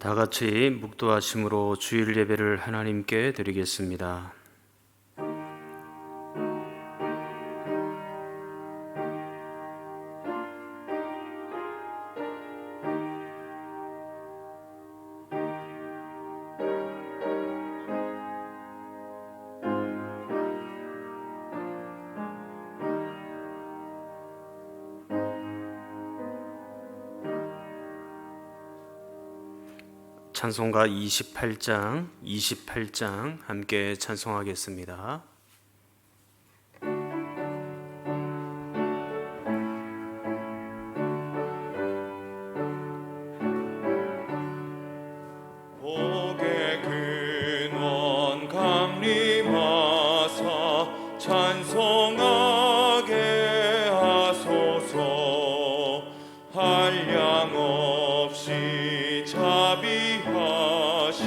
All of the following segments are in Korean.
다 같이 묵도하심으로 주일 예배를 하나님께 드리겠습니다. 찬송가 28장 함께 찬송하겠습니다. 복의 근원 강림하사 찬송하게 하소서. 한량 없이 자비하심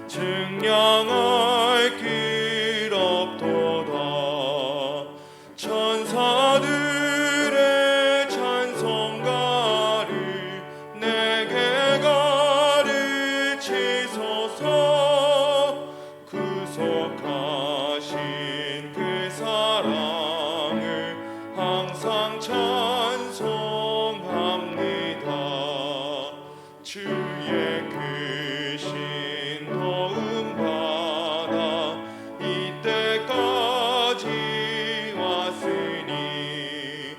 증량할 길 없도다. 천사들의 찬송가를 내게 가르치소서. 구속하신 그 사랑을 항상 찬송합니다. 주의 크신 도움 받아 이때까지 왔으니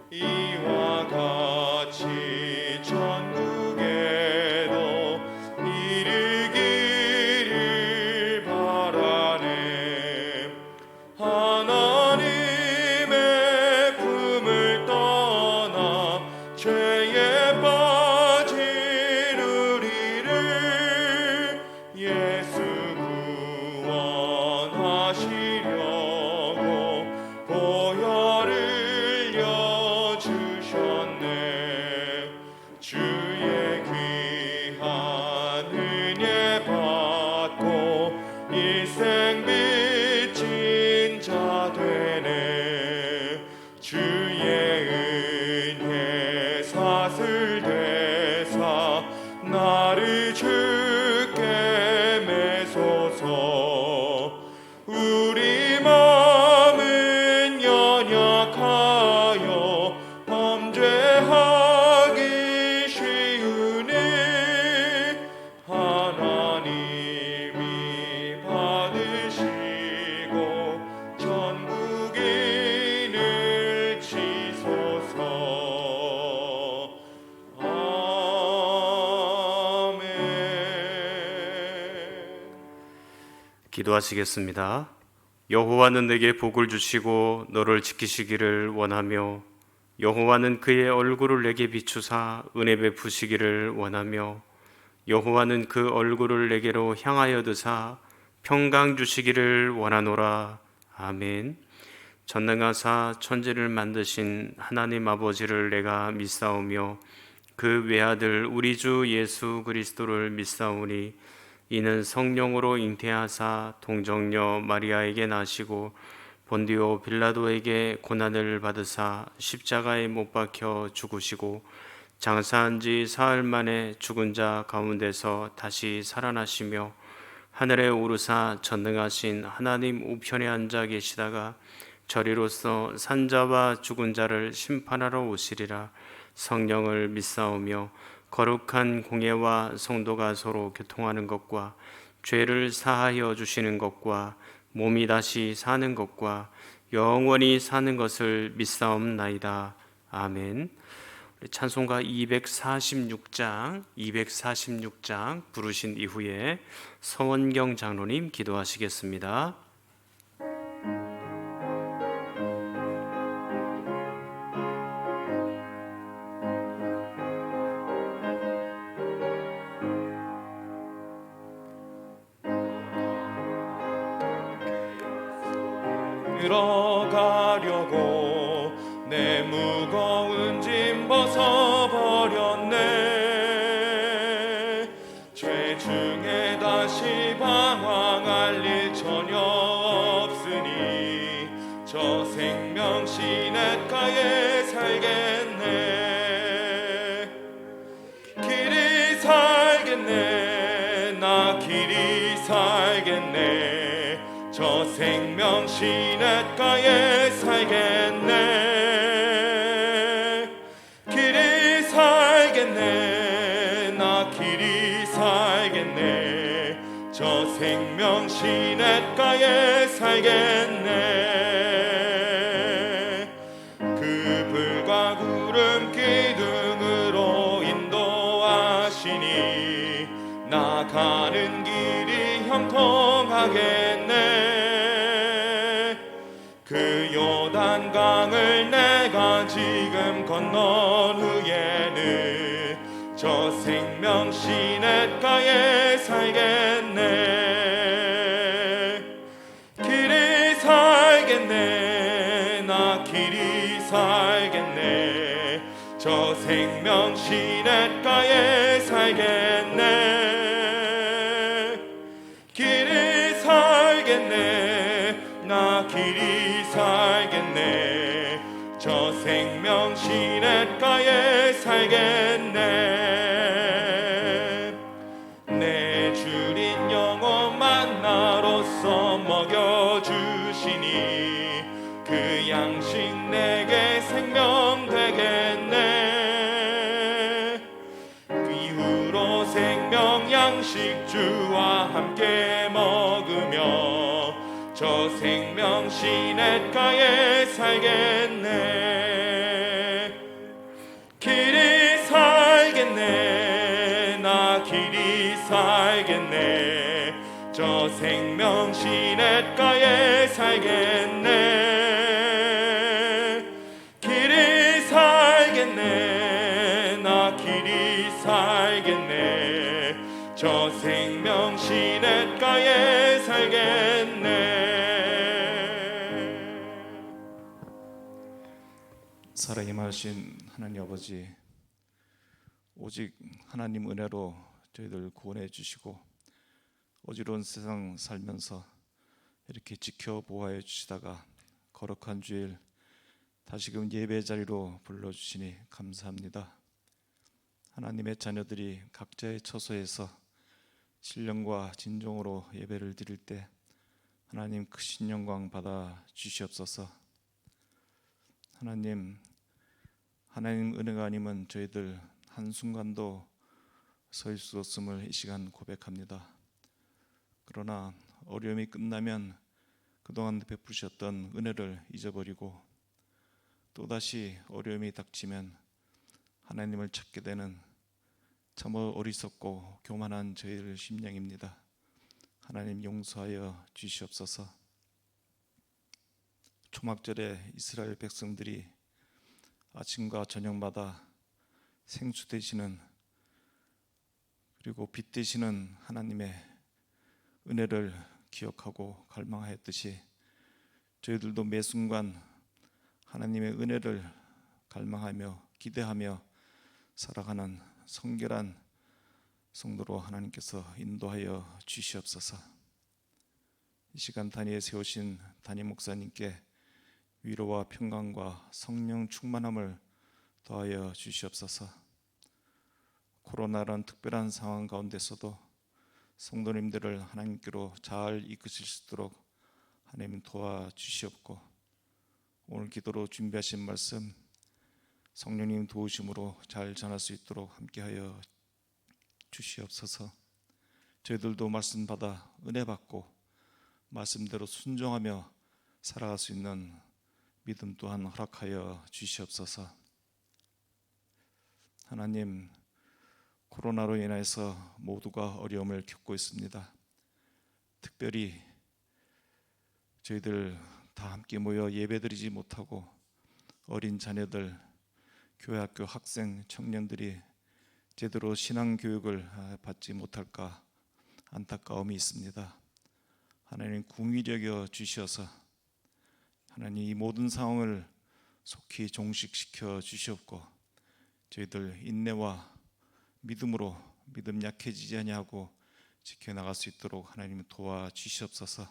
이와 같이 천국에도 이르기를 바라네. 하나님의 품을 떠나 죄에 빠진 우리를 예수 구원하시려고 보혈을 여주셨네. 주의 귀한 은혜 받고 일생 빚진 자 되네. 주의 은혜 사슬되사 나를 주께 매소서. 우리 마음은 연약하여 범죄하기 쉬우니 하나님이 받으시고 천국인을 치소서. 아멘. 기도하시겠습니다. 여호와는 내게 복을 주시고 너를 지키시기를 원하며 여호와는 그의 얼굴을 내게 비추사 은혜 베푸시기를 원하며 여호와는 그 얼굴을 내게로 향하여 드사 평강 주시기를 원하노라. 아멘. 전능하사 천지를 만드신 하나님 아버지를 내가 믿사오며 그 외아들 우리 주 예수 그리스도를 믿사오니 이는 성령으로 잉태하사 동정녀 마리아에게 나시고 본디오 빌라도에게 고난을 받으사 십자가에 못 박혀 죽으시고 장사한 지 사흘 만에 죽은 자 가운데서 다시 살아나시며 하늘에 오르사 전능하신 하나님 우편에 앉아 계시다가 저리로서 산자와 죽은 자를 심판하러 오시리라. 성령을 믿사오며 거룩한 공예와 성도가 서로 교통하는 것과 죄를 사하여 주시는 것과 몸이 다시 사는 것과 영원히 사는 것을 믿사옵나이다. 아멘. 찬송가 246장 부르신 이후에 서원경 장로님 기도하시겠습니다. 들어가려고 내 무거운 짐 벗어버렸네. 죄 중에 다시 방황할 일 전혀 없으니 저 생명 시냇가에 살겠네. 길이 살겠네. 살겠네. 저 생명 시냇가에 살겠네. 길이 살겠네. 나 길이 살겠네. 저 생명 시냇가에 살겠네. 그 불과 구름 기둥으로 인도하시니 나가는 길이 형통하겠네. 그 요단강을 내가 지금 건넌 후에는 저 생명 시냇가에 살겠네. 길이 살겠네. 나 길이 살겠네. 저 생명 시냇가에 살겠네. 길이 살겠네. 나 길이 살겠네. 저 생명 시냇가에 살겠네. 내 주린 영원만 나로서 먹여주시니 그 양식 내게 생명 되겠네. 그 이후로 생명 양식 주와 함께 먹으며 저 생명 시냇가에 살겠네. 길이 살겠네. 나 길이 살겠네. 저 생명 시냇가에 살겠네. 길이 살겠네. 나 길이 살겠네. 저 생명 시냇가에 살겠네. 살아임하신 하나님 아버지, 오직 하나님 은혜로 저희들 구원해 주시고 어지러운 세상 살면서 이렇게 지켜 보호해 주시다가 거룩한 주일 다시금 예배 자리로 불러주시니 감사합니다. 하나님의 자녀들이 각자의 처소에서 신령과 진정으로 예배를 드릴 때 하나님 크신 영광 받아 주시옵소서. 하나님 은혜가 아니면 저희들 한순간도 설 수 없음을 이 시간 고백합니다. 그러나 어려움이 끝나면 그동안 베푸셨던 은혜를 잊어버리고 또다시 어려움이 닥치면 하나님을 찾게 되는 참 어리석고 교만한 저희들 심령입니다. 하나님 용서하여 주시옵소서. 초막절에 이스라엘 백성들이 아침과 저녁마다 생수 되시는 그리고 빛 되시는 하나님의 은혜를 기억하고 갈망하였듯이 저희들도 매 순간 하나님의 은혜를 갈망하며 기대하며 살아가는 성결한 성도로 하나님께서 인도하여 주시옵소서. 이 시간 단위에 세우신 담임 목사님께 위로와 평강과 성령 충만함을 더하여 주시옵소서. 코로나란 특별한 상황 가운데서도 성도님들을 하나님께로 잘 이끄실 수 있도록 하나님 도와주시옵고, 오늘 기도로 준비하신 말씀 성령님 도우심으로 잘 전할 수 있도록 함께하여 주시옵소서. 저희들도 말씀 받아 은혜 받고 말씀대로 순종하며 살아갈 수 있는 믿음 또한 허락하여 주시옵소서. 하나님, 코로나로 인해서 모두가 어려움을 겪고 있습니다. 특별히 저희들 다 함께 모여 예배드리지 못하고 어린 자녀들, 교회 학교 학생, 청년들이 제대로 신앙 교육을 받지 못할까 안타까움이 있습니다. 하나님 궁히 여겨 주셔서 하나님 이 모든 상황을 속히 종식시켜 주시옵고, 저희들 인내와 믿음으로 믿음 약해지지 아니하고 지켜나갈 수 있도록 하나님 도와주시옵소서.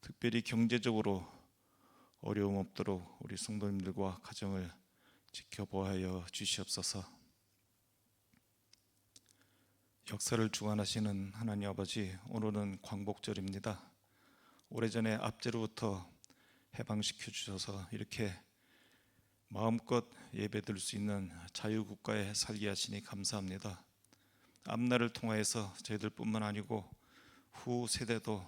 특별히 경제적으로 어려움 없도록 우리 성도님들과 가정을 지켜보아여 주시옵소서. 역사를 주관하시는 하나님 아버지, 오늘은 광복절입니다. 오래전에 압제로부터 해방시켜 주셔서 이렇게 마음껏 예배드릴 수 있는 자유국가에 살게 하시니 감사합니다. 앞날을 통하여서 저희들뿐만 아니고 후 세대도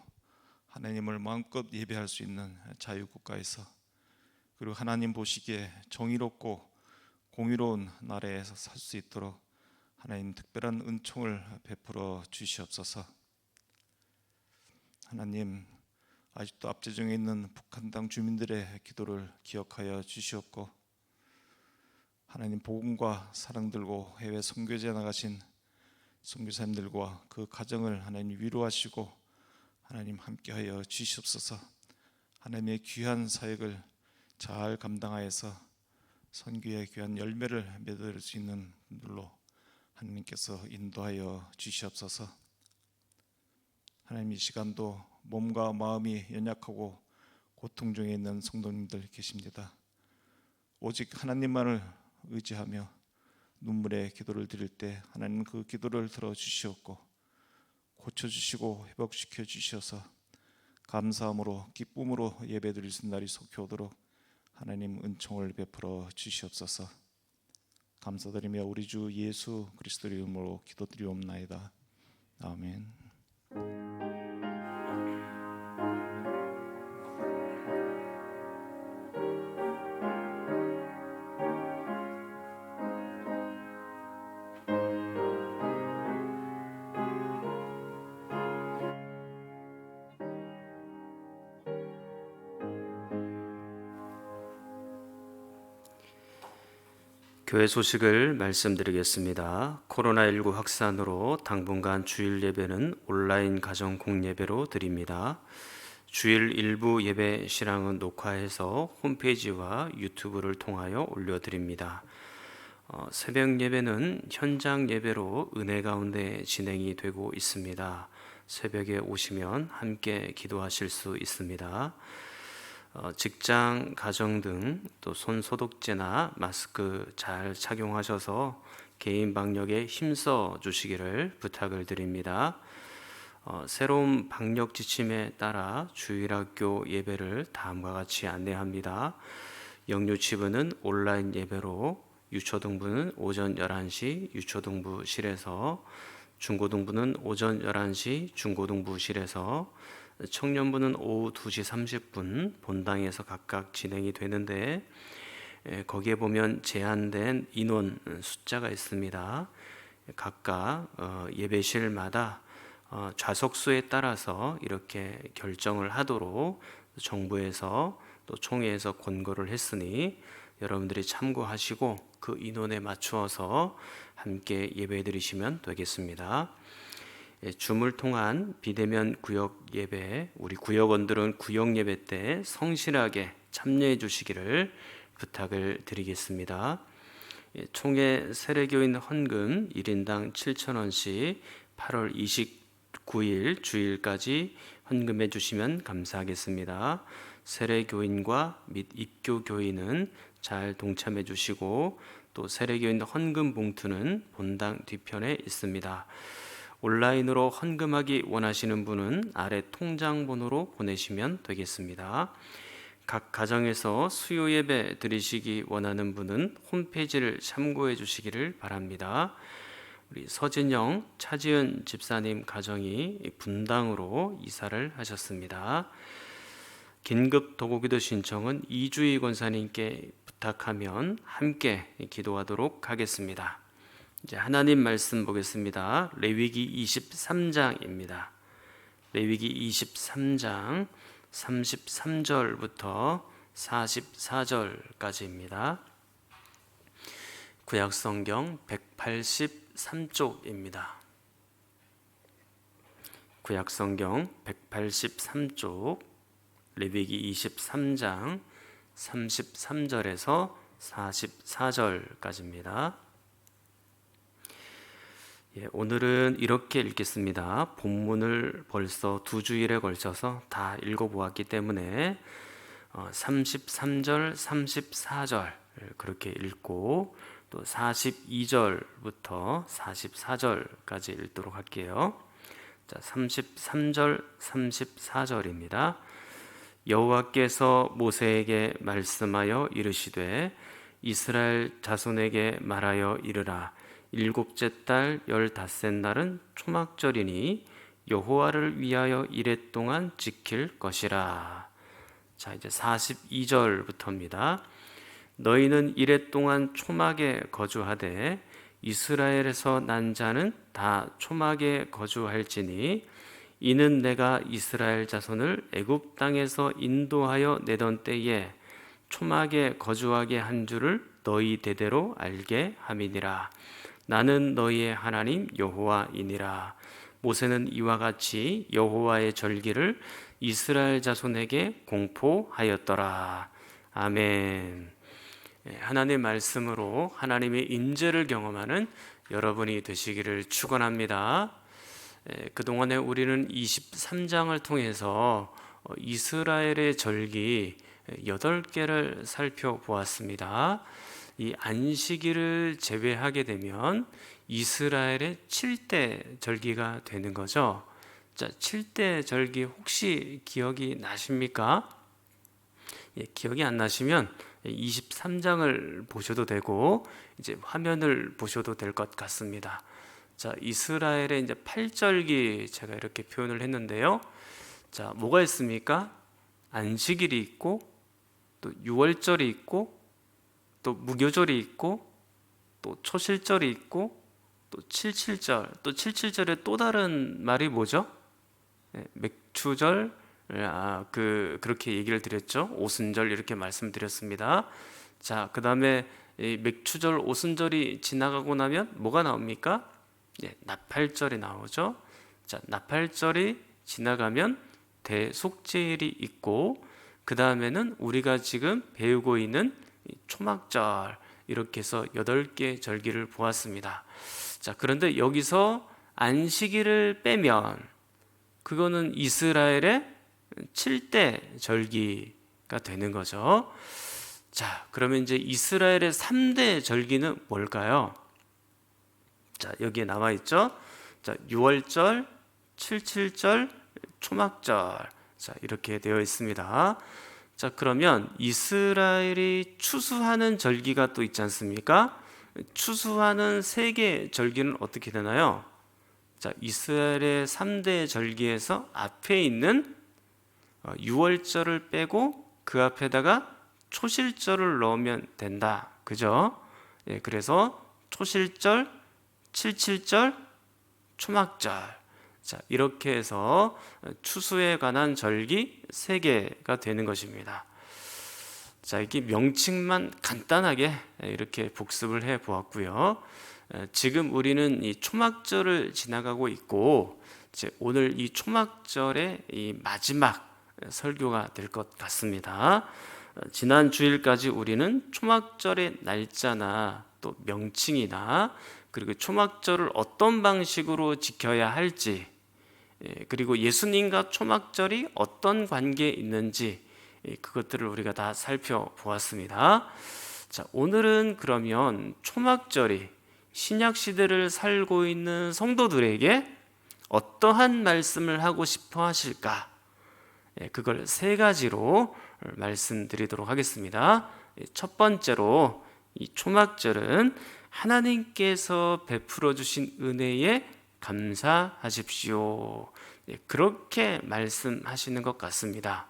하나님을 마음껏 예배할 수 있는 자유국가에서, 그리고 하나님 보시기에 정의롭고 공의로운 나라에서 살 수 있도록 하나님 특별한 은총을 베풀어 주시옵소서. 하나님, 아직도 압제중에 있는 북한 땅 주민들의 기도를 기억하여 주시옵고, 하나님 복음과 사랑 들고 해외 선교지에 나가신 선교사님들과 그 가정을 하나님 위로하시고 하나님 함께하여 주시옵소서. 하나님의 귀한 사역을 잘 감당하여서 선교의 귀한 열매를 맺을 수 있는 분들로 하나님께서 인도하여 주시옵소서. 하나님, 이 시간도 몸과 마음이 연약하고 고통 중에 있는 성도님들 계십니다. 오직 하나님만을 의지하며 눈물의 기도를 드릴 때 하나님 그 기도를 들어주시옵고 고쳐주시고 회복시켜 주셔서 감사함으로 기쁨으로 예배드릴 수 있는 날이 속히 오도록 하나님 은총을 베풀어 주시옵소서. 감사드리며 우리 주 예수 그리스도의 이름으로 기도드리옵나이다. 아멘. 교회 소식을 말씀드리겠습니다. 코로나19 확산으로 당분간 주일 예배는 온라인 가정 공예배로 드립니다. 주일 일부 예배 실황은 녹화해서 홈페이지와 유튜브를 통하여 올려드립니다. 새벽 예배는 현장 예배로 은혜 가운데 진행이 되고 있습니다. 새벽에 오시면 함께 기도하실 수 있습니다. 직장, 가정 등 또 손 소독제나 마스크 잘 착용하셔서 개인 방역에 힘써 주시기를 부탁을 드립니다. 새로운 방역 지침에 따라 주일학교 예배를 다음과 같이 안내합니다. 영유치부는 온라인 예배로, 유초등부는 오전 11시 유초등부실에서, 중고등부는 오전 11시 중고등부실에서, 청년부는 오후 2시 30분 본당에서 각각 진행이 되는데, 거기에 보면 제한된 인원 숫자가 있습니다. 각각 예배실마다 좌석수에 따라서 이렇게 결정을 하도록 정부에서 또 총회에서 권고를 했으니 여러분들이 참고하시고 그 인원에 맞추어서 함께 예배 드리시면 되겠습니다. 줌을 통한 비대면 구역 예배, 우리 구역원들은 구역 예배 때 성실하게 참여해 주시기를 부탁을 드리겠습니다. 총회 세례교인 헌금 1인당 7,000원씩 8월 29일 주일까지 헌금해 주시면 감사하겠습니다. 세례교인과 및 입교교인은 잘 동참해 주시고, 또 세례교인 헌금 봉투는 본당 뒤편에 있습니다. 온라인으로 헌금하기 원하시는 분은 아래 통장 번호로 보내시면 되겠습니다. 각 가정에서 수요 예배 드리시기 원하는 분은 홈페이지를 참고해 주시기를 바랍니다. 우리 서진영, 차지은 집사님 가정이 분당으로 이사를 하셨습니다. 긴급 도구기도 신청은 이주희 권사님께 부탁하면 함께 기도하도록 하겠습니다. 이제 하나님 말씀 보겠습니다. 레위기 23장입니다. 레위기 23장 33절부터 44절까지입니다. 구약성경 183쪽입니다. 구약성경 183쪽 레위기 23장 33절에서 44절까지입니다. 오늘은 이렇게 읽겠습니다. 본문을 벌써 2주일에 걸쳐서 다 읽어보았기 때문에 33절, 34절 그렇게 읽고, 또 42절부터 44절까지 읽도록 할게요. 자, 33절, 34절입니다. 여호와께서 모세에게 말씀하여 이르시되 이스라엘 자손에게 말하여 이르라. 일곱째 달 15셋 날은 초막절이니 여호와를 위하여 이레 동안 지킬 것이라. 자, 이제 42절부터입니다. 너희는 이레 동안 초막에 거주하되 이스라엘에서 난 자는 다 초막에 거주할지니 이는 내가 이스라엘 자손을 애굽 땅에서 인도하여 내던 때에 초막에 거주하게 한 줄을 너희 대대로 알게 함이니라. 나는 너희의 하나님 여호와이니라. 모세는 이와 같이 여호와의 절기를 이스라엘 자손에게 공포하였더라. 아멘. 하나님의 말씀으로 하나님의 인재를 경험하는 여러분이 되시기를 축원합니다. 그동안에 우리는 23장을 통해서 이스라엘의 절기 8개를 살펴보았습니다. 이 안식일을 제외하게 되면 이스라엘의 7대 절기가 되는 거죠. 자, 7대 절기 혹시 기억이 나십니까? 기억이 안 나시면 23장을 보셔도 되고 이제 화면을 보셔도 될 것 같습니다. 자, 이스라엘의 이제 8절기 제가 이렇게 표현을 했는데요. 자, 뭐가 있습니까? 안식일이 있고 또 유월절이 있고 또 무교절이 있고 또 초실절이 있고 또 77절, 또 77절에 또 다른 말이 뭐죠? 맥추절, 그렇게 얘기를 드렸죠. 오순절 이렇게 말씀드렸습니다. 자, 그 다음에 맥추절, 오순절이 지나가고 나면 뭐가 나옵니까? 나팔절이 나오죠. 자, 나팔절이 지나가면 대속제일이 있고 그 다음에는 우리가 지금 배우고 있는 초막절, 이렇게 해서 8개 절기를 보았습니다. 자, 그런데 여기서 안식일을 빼면 그거는 이스라엘의 7대 절기가 되는 거죠. 자, 그러면 이제 이스라엘의 3대 절기는 뭘까요? 자, 여기에 나와 있죠. 자, 유월절, 77절, 초막절. 자, 이렇게 되어 있습니다. 자, 그러면 이스라엘이 추수하는 절기가 또 있지 않습니까? 추수하는 3개 절기는 어떻게 되나요? 자, 이스라엘의 3대 절기에서 앞에 있는 유월절을 빼고 그 앞에다가 초실절을 넣으면 된다. 그죠? 그래서 초실절, 77절, 초막절. 자, 이렇게 해서 추수에 관한 절기 3개가 되는 것입니다. 자, 이게 명칭만 간단하게 이렇게 복습을 해 보았고요. 지금 우리는 이 초막절을 지나가고 있고 이제 오늘 이 초막절의 이 마지막 설교가 될 것 같습니다. 지난 주일까지 우리는 초막절의 날짜나 또 명칭이나 그리고 초막절을 어떤 방식으로 지켜야 할지, 그리고 예수님과 초막절이 어떤 관계에 있는지 그것들을 우리가 다 살펴보았습니다. 자, 오늘은 그러면 초막절이 신약 시대를 살고 있는 성도들에게 어떠한 말씀을 하고 싶어 하실까? 그걸 3가지로 말씀드리도록 하겠습니다. 첫 번째로 이 초막절은 하나님께서 베풀어 주신 은혜에 감사하십시오. 그렇게 말씀하시는 것 같습니다.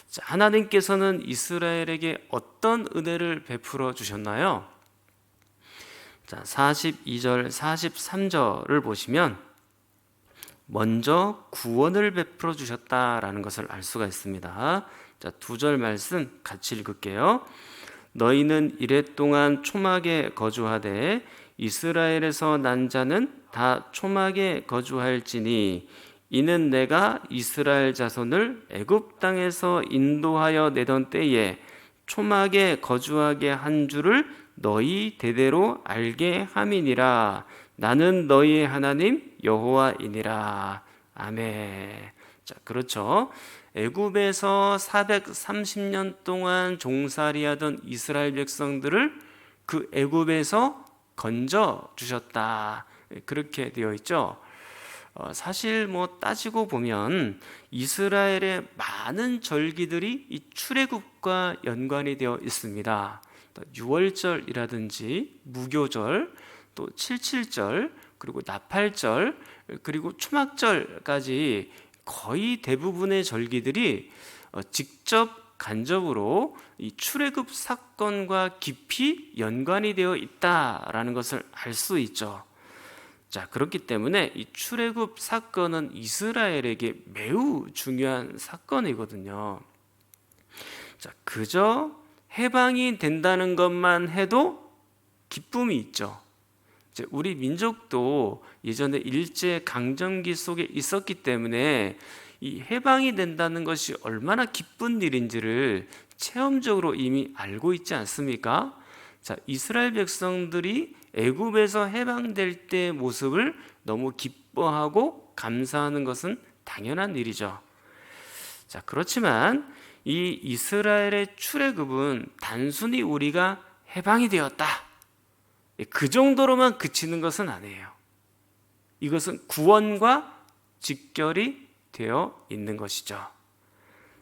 자, 하나님께서는 이스라엘에게 어떤 은혜를 베풀어 주셨나요? 자, 42절, 43절을 보시면 먼저 구원을 베풀어 주셨다라는 것을 알 수가 있습니다. 자, 2절 말씀 같이 읽을게요. 너희는 이레 동안 초막에 거주하되 이스라엘에서 난 자는 다 초막에 거주할지니 이는 내가 이스라엘 자손을 애굽 땅에서 인도하여 내던 때에 초막에 거주하게 한 줄을 너희 대대로 알게 함이니라. 나는 너희의 하나님 여호와이니라. 아멘. 자, 그렇죠. 애굽에서 430년 동안 종살이하던 이스라엘 백성들을 그 애굽에서 건져 주셨다. 그렇게 되어 있죠. 사실 뭐 따지고 보면 이스라엘의 많은 절기들이 이 출애굽과 연관이 되어 있습니다. 유월절이라든지 무교절, 또 칠칠절, 그리고 나팔절, 그리고 초막절까지 거의 대부분의 절기들이 직접 간접으로 이 출애굽 사건과 깊이 연관이 되어 있다라는 것을 알 수 있죠. 자, 그렇기 때문에 이 출애굽 사건은 이스라엘에게 매우 중요한 사건이거든요. 자, 그저 해방이 된다는 것만 해도 기쁨이 있죠. 이제 우리 민족도 예전에 일제 강점기 속에 있었기 때문에 이 해방이 된다는 것이 얼마나 기쁜 일인지를 체험적으로 이미 알고 있지 않습니까? 자, 이스라엘 백성들이 애굽에서 해방될 때의 모습을 너무 기뻐하고 감사하는 것은 당연한 일이죠. 자, 그렇지만 이 이스라엘의 출애굽은 단순히 우리가 해방이 되었다, 그 정도로만 그치는 것은 아니에요. 이것은 구원과 직결이 되어 있는 것이죠.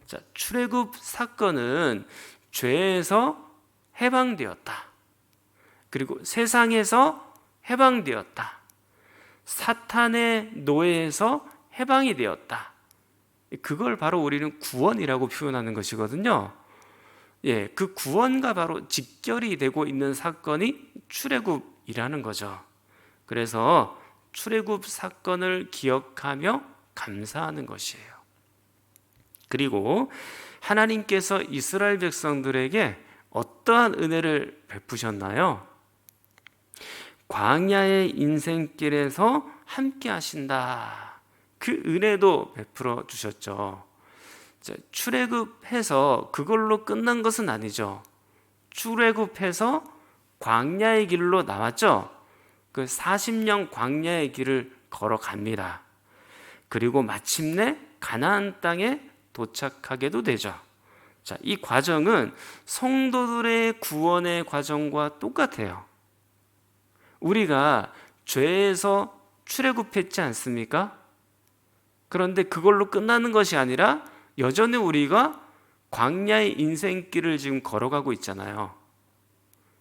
자, 출애굽 사건은 죄에서 해방되었다. 그리고 세상에서 해방되었다. 사탄의 노예에서 해방이 되었다. 그걸 바로 우리는 구원이라고 표현하는 것이거든요. 예, 그 구원과 바로 직결이 되고 있는 사건이 출애굽이라는 거죠. 그래서 출애굽 사건을 기억하며 감사하는 것이에요. 그리고 하나님께서 이스라엘 백성들에게 어떠한 은혜를 베푸셨나요? 광야의 인생길에서 함께 하신다. 그 은혜도 베풀어 주셨죠. 출애굽해서 그걸로 끝난 것은 아니죠. 출애굽해서 광야의 길로 나왔죠. 그 40년 광야의 길을 걸어갑니다. 그리고 마침내 가나안 땅에 도착하게도 되죠. 자, 이 과정은 성도들의 구원의 과정과 똑같아요. 우리가 죄에서 출애굽했지 않습니까? 그런데 그걸로 끝나는 것이 아니라 여전히 우리가 광야의 인생길을 지금 걸어가고 있잖아요.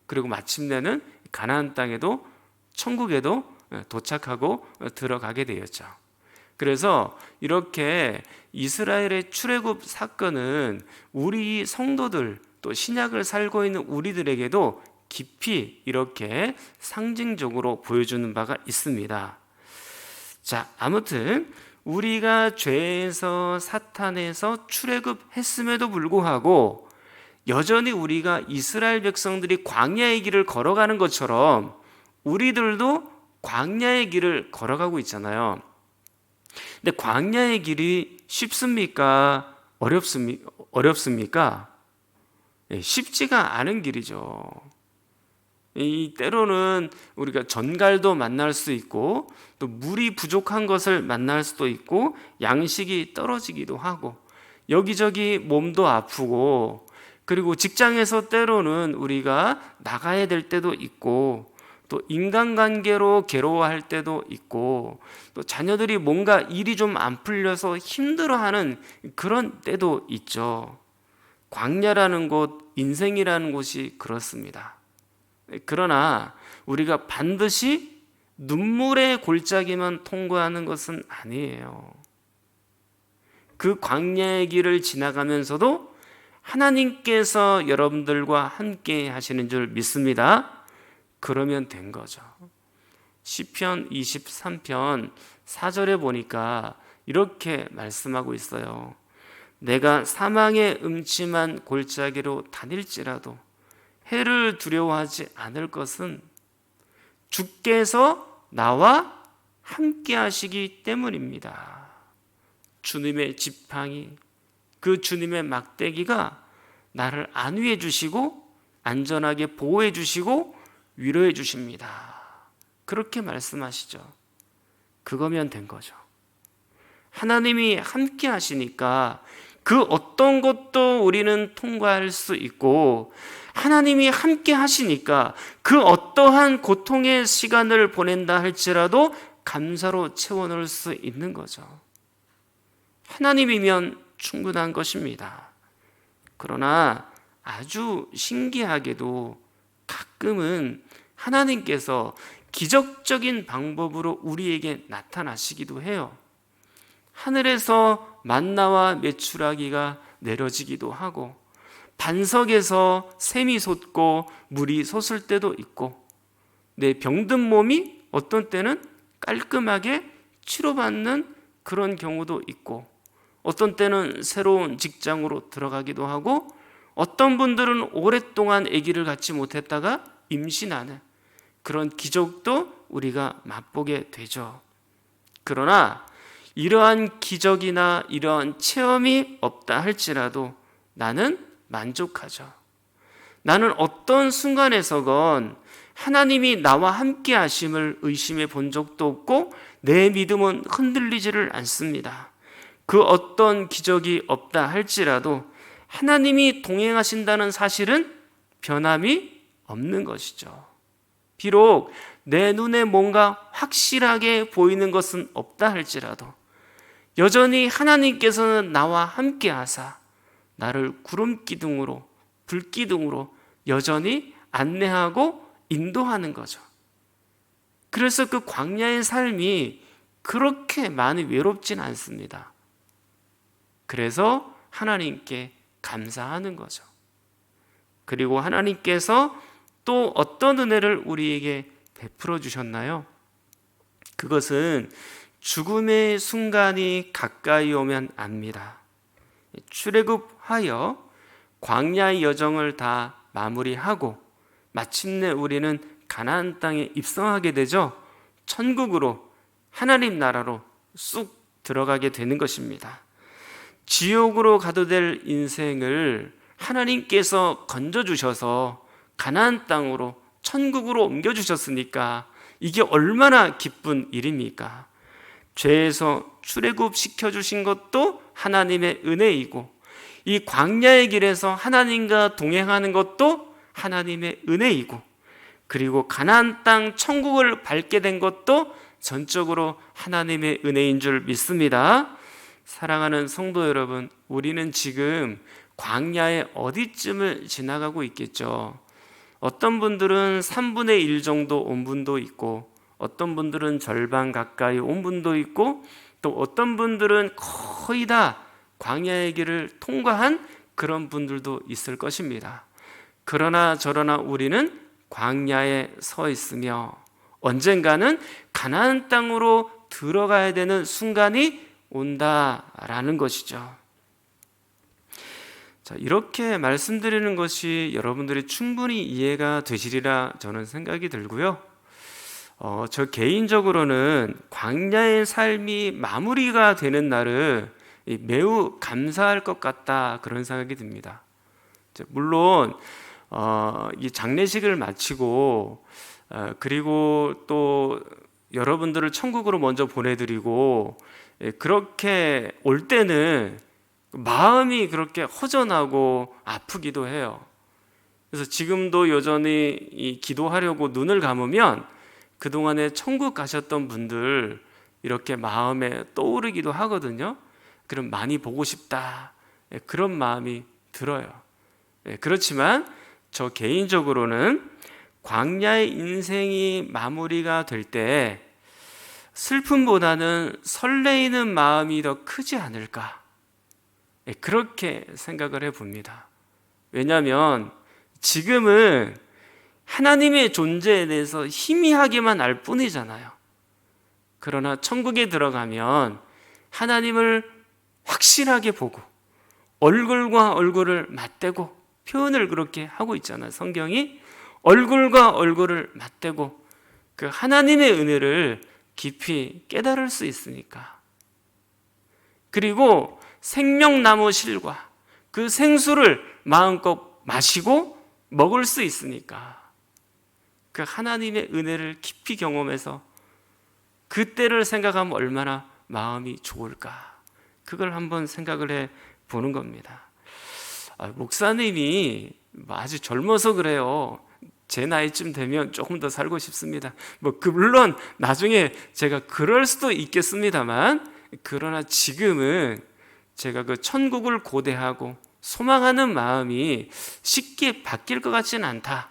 그리고 마침내는 가나안 땅에도 천국에도 도착하고 들어가게 되었죠. 그래서 이렇게 이스라엘의 출애굽 사건은 우리 성도들, 또 신약을 살고 있는 우리들에게도 깊이 이렇게 상징적으로 보여주는 바가 있습니다. 자, 아무튼 우리가 죄에서 사탄에서 출애굽했음에도 불구하고 여전히 우리가 이스라엘 백성들이 광야의 길을 걸어가는 것처럼 우리들도 광야의 길을 걸어가고 있잖아요. 근데 광야의 길이 쉽습니까? 어렵습니까? 쉽지가 않은 길이죠. 때로는 우리가 전갈도 만날 수 있고, 또 물이 부족한 것을 만날 수도 있고, 양식이 떨어지기도 하고, 여기저기 몸도 아프고, 그리고 직장에서 때로는 우리가 나가야 될 때도 있고, 또 인간관계로 괴로워할 때도 있고, 또 자녀들이 뭔가 일이 좀 안 풀려서 힘들어하는 그런 때도 있죠. 광야라는 곳, 인생이라는 곳이 그렇습니다. 그러나 우리가 반드시 눈물의 골짜기만 통과하는 것은 아니에요. 그 광야의 길을 지나가면서도 하나님께서 여러분들과 함께 하시는 줄 믿습니다. 그러면 된 거죠. 시편 23편 4절에 보니까 이렇게 말씀하고 있어요. 내가 사망의 음침한 골짜기로 다닐지라도 해를 두려워하지 않을 것은 주께서 나와 함께 하시기 때문입니다. 주님의 지팡이, 그 주님의 막대기가 나를 안위해 주시고 안전하게 보호해 주시고 위로해 주십니다. 그렇게 말씀하시죠. 그거면 된 거죠. 하나님이 함께 하시니까 그 어떤 것도 우리는 통과할 수 있고, 하나님이 함께 하시니까 그 어떠한 고통의 시간을 보낸다 할지라도 감사로 채워넣을 수 있는 거죠. 하나님이면 충분한 것입니다. 그러나 아주 신기하게도 가끔은 하나님께서 기적적인 방법으로 우리에게 나타나시기도 해요. 하늘에서 만나와 메추라기가 내려지기도 하고, 반석에서 샘이 솟고 물이 솟을 때도 있고, 내 병든 몸이 어떤 때는 깔끔하게 치료받는 그런 경우도 있고, 어떤 때는 새로운 직장으로 들어가기도 하고, 어떤 분들은 오랫동안 아기를 갖지 못했다가 임신하는 그런 기적도 우리가 맛보게 되죠. 그러나 이러한 기적이나 이러한 체험이 없다 할지라도 나는 만족하죠. 나는 어떤 순간에서건 하나님이 나와 함께 하심을 의심해 본 적도 없고 내 믿음은 흔들리지를 않습니다. 그 어떤 기적이 없다 할지라도 하나님이 동행하신다는 사실은 변함이 없는 것이죠. 비록 내 눈에 뭔가 확실하게 보이는 것은 없다 할지라도 여전히 하나님께서는 나와 함께 하사 나를 구름 기둥으로, 불 기둥으로 여전히 안내하고 인도하는 거죠. 그래서 그 광야의 삶이 그렇게 많이 외롭진 않습니다. 그래서 하나님께 감사하는 거죠. 그리고 하나님께서 또 어떤 은혜를 우리에게 베풀어 주셨나요? 그것은 죽음의 순간이 가까이 오면 압니다. 출애굽하여 광야의 여정을 다 마무리하고 마침내 우리는 가나안 땅에 입성하게 되죠. 천국으로, 하나님 나라로 쑥 들어가게 되는 것입니다. 지옥으로 가도 될 인생을 하나님께서 건져주셔서 가나안 땅으로, 천국으로 옮겨주셨으니까 이게 얼마나 기쁜 일입니까? 죄에서 출애굽 시켜주신 것도 하나님의 은혜이고, 이 광야의 길에서 하나님과 동행하는 것도 하나님의 은혜이고, 그리고 가나안 땅 천국을 밟게 된 것도 전적으로 하나님의 은혜인 줄 믿습니다. 사랑하는 성도 여러분, 우리는 지금 광야의 어디쯤을 지나가고 있겠죠. 어떤 분들은 3분의 1 정도 온 분도 있고, 어떤 분들은 절반 가까이 온 분도 있고, 또 어떤 분들은 거의 다 광야의 길을 통과한 그런 분들도 있을 것입니다. 그러나 저러나 우리는 광야에 서 있으며 언젠가는 가나안 땅으로 들어가야 되는 순간이 온다라는 것이죠. 자, 이렇게 말씀드리는 것이 여러분들이 충분히 이해가 되시리라 저는 생각이 들고요. 저 개인적으로는 광야의 삶이 마무리가 되는 날은 매우 감사할 것 같다, 그런 생각이 듭니다. 물론 이 장례식을 마치고 그리고 또 여러분들을 천국으로 먼저 보내드리고 그렇게 올 때는 마음이 그렇게 허전하고 아프기도 해요. 그래서 지금도 여전히 이 기도하려고 눈을 감으면 그동안에 천국 가셨던 분들 이렇게 마음에 떠오르기도 하거든요. 그럼 많이 보고 싶다, 그런 마음이 들어요. 그렇지만 저 개인적으로는 광야의 인생이 마무리가 될 때 슬픔보다는 설레이는 마음이 더 크지 않을까, 그렇게 생각을 해봅니다. 왜냐하면 지금은 하나님의 존재에 대해서 희미하게만 알 뿐이잖아요. 그러나 천국에 들어가면 하나님을 확실하게 보고 얼굴과 얼굴을 맞대고, 표현을 그렇게 하고 있잖아요. 성경이 얼굴과 얼굴을 맞대고 그 하나님의 은혜를 깊이 깨달을 수 있으니까. 그리고 생명나무 실과 그 생수를 마음껏 마시고 먹을 수 있으니까 그 하나님의 은혜를 깊이 경험해서 그때를 생각하면 얼마나 마음이 좋을까, 그걸 한번 생각을 해 보는 겁니다. 목사님이 아주 젊어서 그래요. 제 나이쯤 되면 조금 더 살고 싶습니다. 물론 나중에 제가 그럴 수도 있겠습니다만, 그러나 지금은 제가 그 천국을 고대하고 소망하는 마음이 쉽게 바뀔 것 같지는 않다,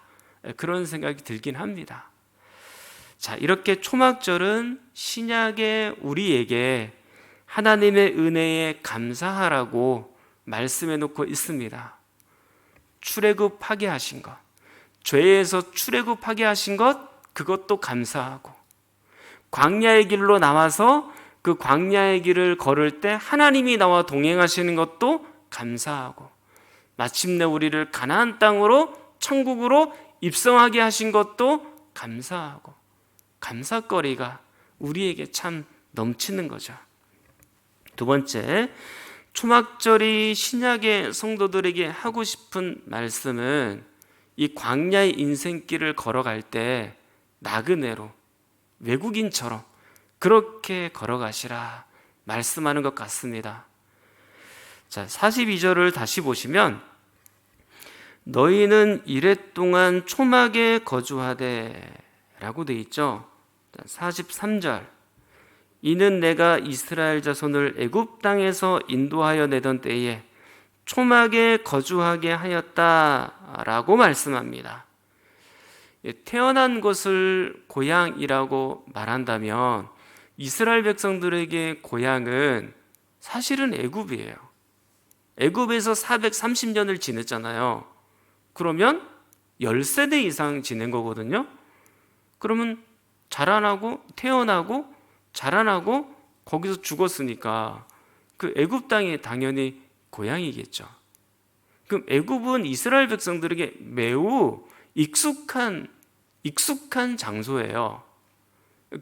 그런 생각이 들긴 합니다. 자, 이렇게 초막절은 신약의 우리에게 하나님의 은혜에 감사하라고 말씀해 놓고 있습니다. 출애굽하게 하신 것, 죄에서 출애굽하게 하신 것, 그것도 감사하고, 광야의 길로 나와서 그 광야의 길을 걸을 때 하나님이 나와 동행하시는 것도 감사하고, 마침내 우리를 가나안 땅으로, 천국으로 입성하게 하신 것도 감사하고, 감사거리가 우리에게 참 넘치는 거죠. 두 번째, 초막절이 신약의 성도들에게 하고 싶은 말씀은 이 광야의 인생길을 걸어갈 때 나그네로, 외국인처럼 그렇게 걸어가시라 말씀하는 것 같습니다. 자, 42절을 다시 보시면, 너희는 이랫동안 초막에 거주하되 라고 되어 있죠. 43절, 이는 내가 이스라엘 자손을 애굽 땅에서 인도하여 내던 때에 초막에 거주하게 하였다라고 말씀합니다. 태어난 곳을 고향이라고 말한다면 이스라엘 백성들에게 고향은 사실은 애굽이에요. 애굽에서 430년을 지냈잖아요. 그러면 10세대 이상 지낸 거거든요. 그러면 태어나고 자라나고 거기서 죽었으니까 그 애굽 땅이 당연히 고향이겠죠. 그럼 애굽은 이스라엘 백성들에게 매우 익숙한 장소예요.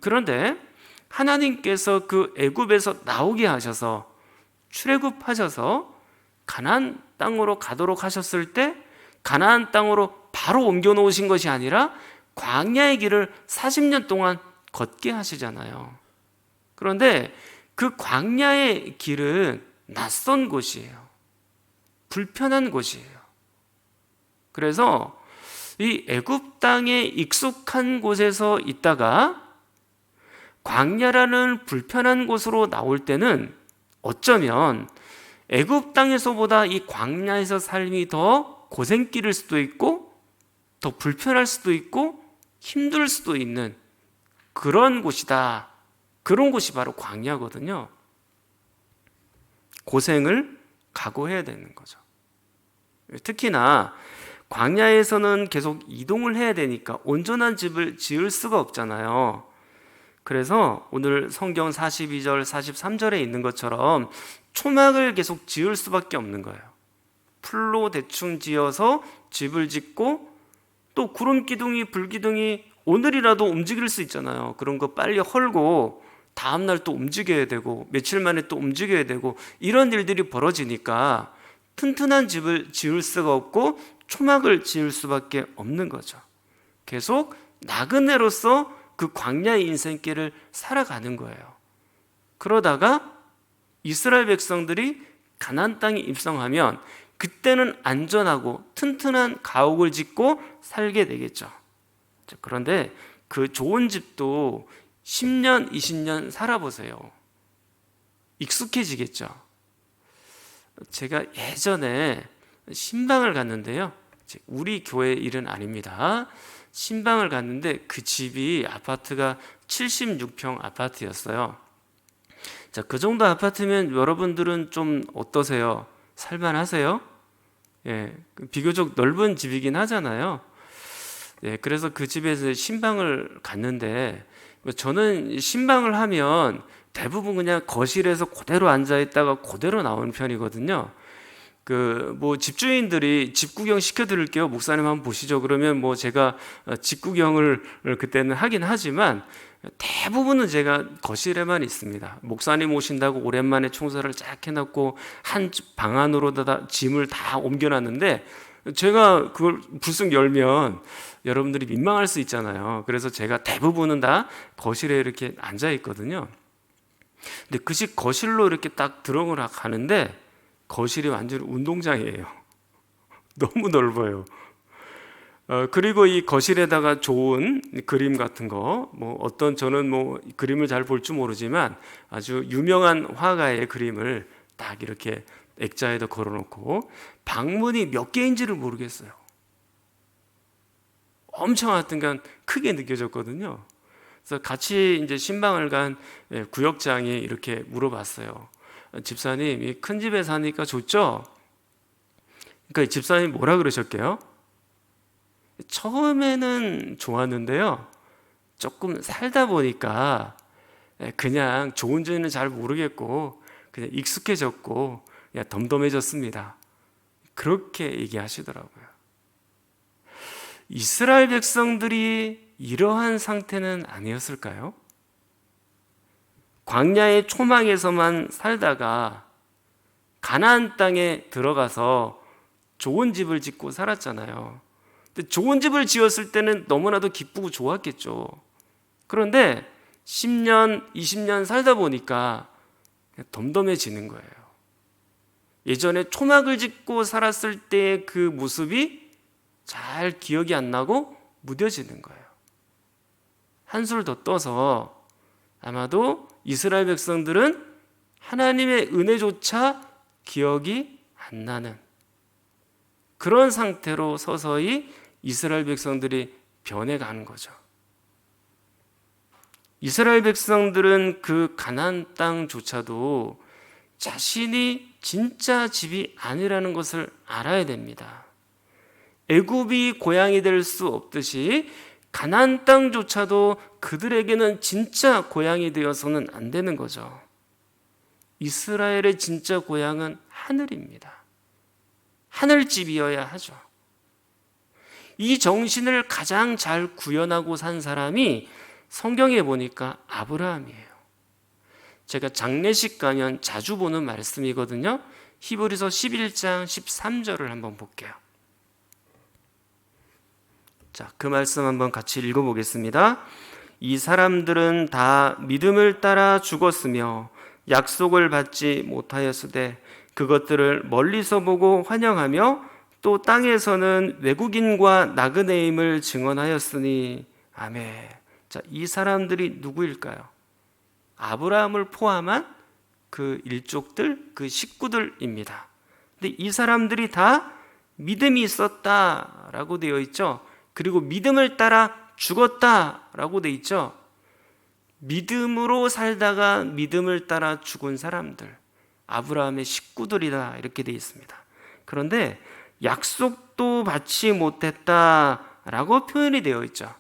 그런데 하나님께서 그 애굽에서 나오게 하셔서 출애굽하셔서 가나안 땅으로 가도록 하셨을 때 가나안 땅으로 바로 옮겨 놓으신 것이 아니라 광야의 길을 40년 동안 걷게 하시잖아요. 그런데 그 광야의 길은 낯선 곳이에요. 불편한 곳이에요. 그래서 이 애굽 땅에 익숙한 곳에서 있다가 광야라는 불편한 곳으로 나올 때는 어쩌면 애굽 땅에서보다 이 광야에서 삶이 더 고생길일 수도 있고 더 불편할 수도 있고 힘들 수도 있는 그런 곳이다. 그런 곳이 바로 광야거든요. 고생을 각오해야 되는 거죠. 특히나 광야에서는 계속 이동을 해야 되니까 온전한 집을 지을 수가 없잖아요. 그래서 오늘 성경 42절, 43절에 있는 것처럼 초막을 계속 지을 수밖에 없는 거예요. 풀로 대충 지어서 집을 짓고 또 구름 기둥이, 불 기둥이 오늘이라도 움직일 수 있잖아요. 그런 거 빨리 헐고 다음날 또 움직여야 되고 며칠 만에 또 움직여야 되고 이런 일들이 벌어지니까 튼튼한 집을 지을 수가 없고 초막을 지을 수밖에 없는 거죠. 계속 나그네로서 그 광야의 인생길을 살아가는 거예요. 그러다가 이스라엘 백성들이 가나안 땅에 입성하면 그때는 안전하고 튼튼한 가옥을 짓고 살게 되겠죠. 그런데 그 좋은 집도 10년, 20년 살아보세요. 익숙해지겠죠. 제가 예전에 신방을 갔는데요. 우리 교회 일은 아닙니다. 신방을 갔는데 그 집이 아파트가 76평 아파트였어요. 자, 그 정도 아파트면 여러분들은 좀 어떠세요? 살만하세요? 예, 비교적 넓은 집이긴 하잖아요. 예, 그래서 그 집에서 신방을 갔는데 저는 신방을 하면 대부분 그냥 거실에서 그대로 앉아 있다가 그대로 나오는 편이거든요. 집주인들이 집 구경 시켜드릴게요. 목사님 한번 보시죠. 그러면 제가 집 구경을 그때는 하긴 하지만 대부분은 제가 거실에만 있습니다. 목사님 오신다고 오랜만에 청소를 쫙 해놨고 한 방 안으로다가 짐을 다 옮겨놨는데 제가 그걸 불쑥 열면 여러분들이 민망할 수 있잖아요. 그래서 제가 대부분은 다 거실에 이렇게 앉아 있거든요. 근데 그 집 거실로 이렇게 딱 들어가는데 거실이 완전히 운동장이에요. 너무 넓어요. 그리고 이 거실에다가 좋은 그림 같은 거, 저는 그림을 잘 볼 줄 모르지만 아주 유명한 화가의 그림을 딱 이렇게 액자에다 걸어놓고 방문이 몇 개인지를 모르겠어요. 엄청 하여튼간 크게 느껴졌거든요. 그래서 같이 이제 신방을 간 구역장이 이렇게 물어봤어요. 집사님, 이 큰 집에 사니까 좋죠? 그러니까 집사님 뭐라 그러셨게요? 처음에는 좋았는데요, 조금 살다 보니까 그냥 좋은지는 잘 모르겠고 그냥 익숙해졌고 그냥 덤덤해졌습니다. 그렇게 얘기하시더라고요. 이스라엘 백성들이 이러한 상태는 아니었을까요? 광야의 초막에서만 살다가 가나안 땅에 들어가서 좋은 집을 짓고 살았잖아요. 근데 좋은 집을 지었을 때는 너무나도 기쁘고 좋았겠죠. 그런데 10년, 20년 살다 보니까 덤덤해지는 거예요. 예전에 초막을 짓고 살았을 때의 그 모습이 잘 기억이 안 나고 무뎌지는 거예요. 한술 더 떠서 아마도 이스라엘 백성들은 하나님의 은혜조차 기억이 안 나는 그런 상태로 서서히 이스라엘 백성들이 변해가는 거죠. 이스라엘 백성들은 그 가나안 땅조차도 자신이 진짜 집이 아니라는 것을 알아야 됩니다. 애굽이 고향이 될 수 없듯이 가나안 땅조차도 그들에게는 진짜 고향이 되어서는 안 되는 거죠. 이스라엘의 진짜 고향은 하늘입니다. 하늘집이어야 하죠. 이 정신을 가장 잘 구현하고 산 사람이 성경에 보니까 아브라함이에요. 제가 장례식 가면 자주 보는 말씀이거든요. 히브리서 11장 13절을 한번 볼게요. 자, 그 말씀 한번 같이 읽어보겠습니다. 이 사람들은 다 믿음을 따라 죽었으며 약속을 받지 못하였으되 그것들을 멀리서 보고 환영하며 또 땅에서는 외국인과 나그네임을 증언하였으니 아멘. 자, 이 사람들이 누구일까요? 아브라함을 포함한 그 일족들, 그 식구들입니다. 근데 이 사람들이 다 믿음이 있었다라고 되어 있죠. 그리고 믿음을 따라 죽었다라고 되어 있죠. 믿음으로 살다가 믿음을 따라 죽은 사람들, 아브라함의 식구들이다 이렇게 되어 있습니다. 그런데 약속도 받지 못했다라고 표현이 되어 있죠.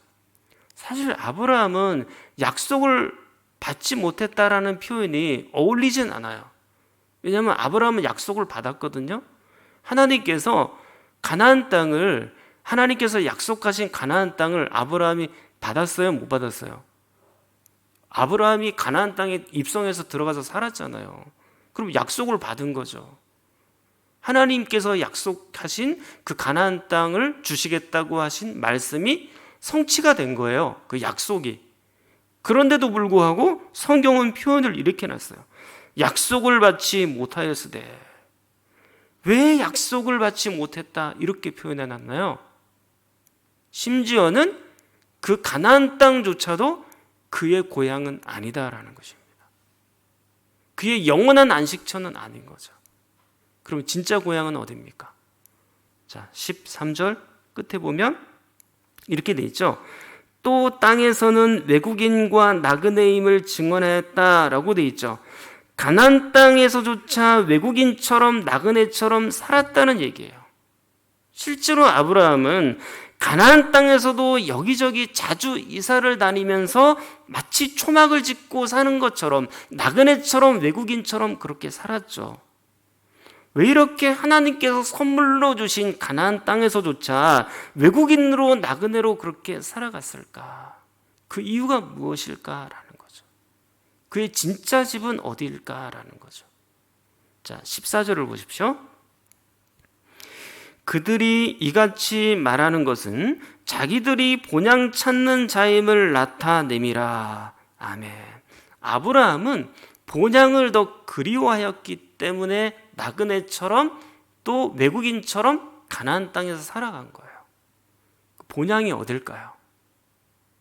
사실 아브라함은 약속을 받지 못했다라는 표현이 어울리진 않아요. 왜냐하면 아브라함은 약속을 받았거든요. 하나님께서 약속하신 가나안 땅을 아브라함이 받았어요? 못 받았어요? 아브라함이 가나안 땅에 입성해서 들어가서 살았잖아요. 그럼 약속을 받은 거죠. 하나님께서 약속하신 그 가나안 땅을 주시겠다고 하신 말씀이 성취가 된 거예요. 그 약속이. 그런데도 불구하고 성경은 표현을 이렇게 놨어요. 약속을 받지 못하였으되. 왜 약속을 받지 못했다 이렇게 표현해 놨나요? 심지어는 그 가나안 땅조차도 그의 고향은 아니다라는 것입니다. 그의 영원한 안식처는 아닌 거죠. 그럼 진짜 고향은 어디입니까? 자, 13절 끝에 보면 이렇게 돼 있죠. 또 땅에서는 외국인과 나그네임을 증언하였다라고 돼 있죠. 가나안 땅에서조차 외국인처럼 나그네처럼 살았다는 얘기예요. 실제로 아브라함은 가나안 땅에서도 여기저기 자주 이사를 다니면서 마치 초막을 짓고 사는 것처럼 나그네처럼 외국인처럼 그렇게 살았죠. 왜 이렇게 하나님께서 선물로 주신 가나안 땅에서조차 외국인으로 나그네로 그렇게 살아갔을까? 그 이유가 무엇일까라는 거죠. 그의 진짜 집은 어디일까라는 거죠. 자, 14절을 보십시오. 그들이 이같이 말하는 것은 자기들이 본향 찾는 자임을 나타내미라. 아멘. 아브라함은 본향을 더 그리워하였기 때문에 나그네처럼 또 외국인처럼 가나안 땅에서 살아간 거예요. 그 본향이 어딜까요?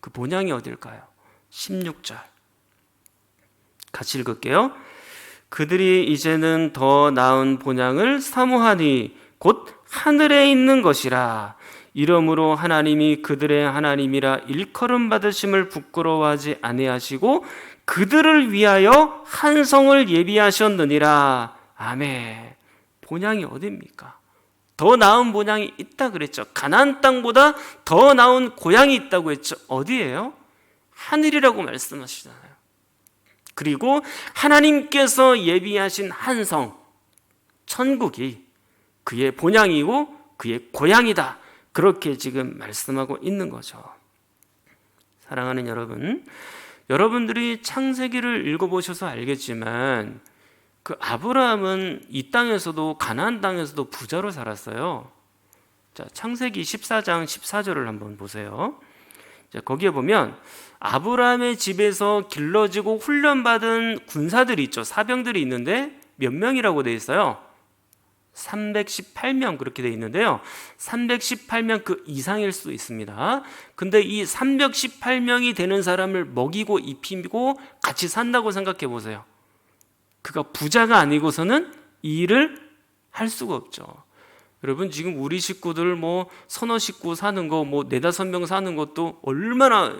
그 본향이 어딜까요? 16절 같이 읽을게요. 그들이 이제는 더 나은 본향을 사모하니 곧 하늘에 있는 것이라. 이러므로 하나님이 그들의 하나님이라 일컬음 받으심을 부끄러워하지 아니하시고 그들을 위하여 한 성을 예비하셨느니라. 아멘. 본향이 어디입니까? 더 나은 본향이 있다 그랬죠. 가나안 땅보다 더 나은 고향이 있다고 했죠. 어디예요? 하늘이라고 말씀하시잖아요. 그리고 하나님께서 예비하신 한 성, 천국이 그의 본향이고 그의 고향이다. 그렇게 지금 말씀하고 있는 거죠. 사랑하는 여러분, 여러분들이 창세기를 읽어보셔서 알겠지만 그 아브라함은 이 땅에서도 가나안 땅에서도 부자로 살았어요. 자, 창세기 14장 14절을 한번 보세요. 자, 거기에 보면 아브라함의 집에서 길러지고 훈련받은 군사들이 있죠. 사병들이 있는데 몇 명이라고 되어 있어요? 318명 그렇게 되어 있는데요. 318명 그 이상일 수도 있습니다. 근데 이 318명이 되는 사람을 먹이고 입히고 같이 산다고 생각해 보세요. 그가 부자가 아니고서는 이 일을 할 수가 없죠. 여러분 지금 우리 식구들 뭐 서너 식구 사는 거 뭐 4-5명 사는 것도 얼마나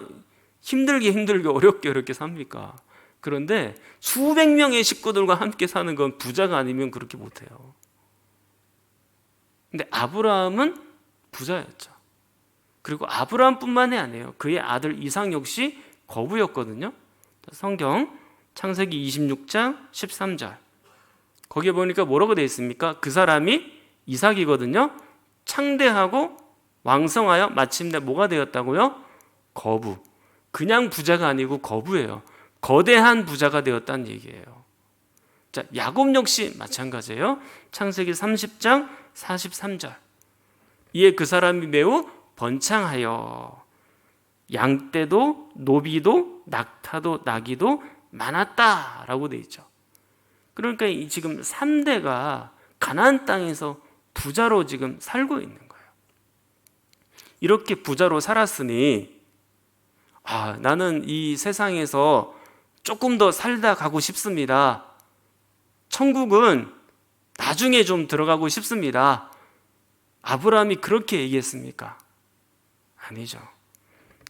힘들게 어렵게 삽니까? 그런데 수백 명의 식구들과 함께 사는 건 부자가 아니면 그렇게 못해요. 근데 아브라함은 부자였죠. 그리고 아브라함뿐만이 아니에요. 그의 아들 이삭 역시 거부였거든요. 성경 창세기 26장 13절 거기에 보니까 뭐라고 되어 있습니까? 그 사람이 이삭이거든요. 창대하고 왕성하여 마침내 뭐가 되었다고요? 거부. 그냥 부자가 아니고 거부예요. 거대한 부자가 되었다는 얘기예요. 자, 야곱 역시 마찬가지예요. 창세기 30장 43절 이에 그 사람이 매우 번창하여 양떼도 노비도 낙타도 나귀도 많았다라고 되어 있죠. 그러니까 지금 3대가 가나안 땅에서 부자로 지금 살고 있는 거예요. 이렇게 부자로 살았으니 나는 이 세상에서 조금 더 살다 가고 싶습니다. 천국은 나중에 좀 들어가고 싶습니다. 아브라함이 그렇게 얘기했습니까? 아니죠.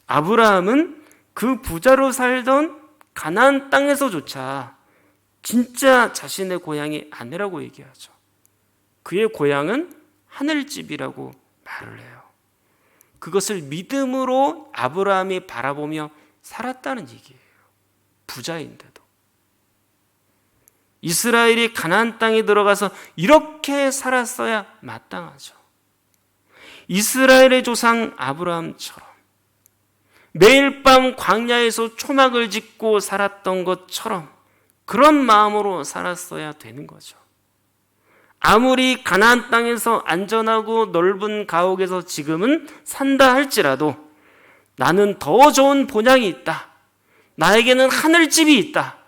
아브라함은 그 부자로 살던 가나안 땅에서조차 진짜 자신의 고향이 아니라고 얘기하죠. 그의 고향은 하늘집이라고 말을 해요. 그것을 믿음으로 아브라함이 바라보며 살았다는 얘기예요. 부자인데도. 이스라엘이 가나안 땅에 들어가서 이렇게 살았어야 마땅하죠. 이스라엘의 조상 아브라함처럼 매일 밤 광야에서 초막을 짓고 살았던 것처럼 그런 마음으로 살았어야 되는 거죠. 아무리 가나안 땅에서 안전하고 넓은 가옥에서 지금은 산다 할지라도 나는 더 좋은 본향이 있다. 나에게는 하늘집이 있다.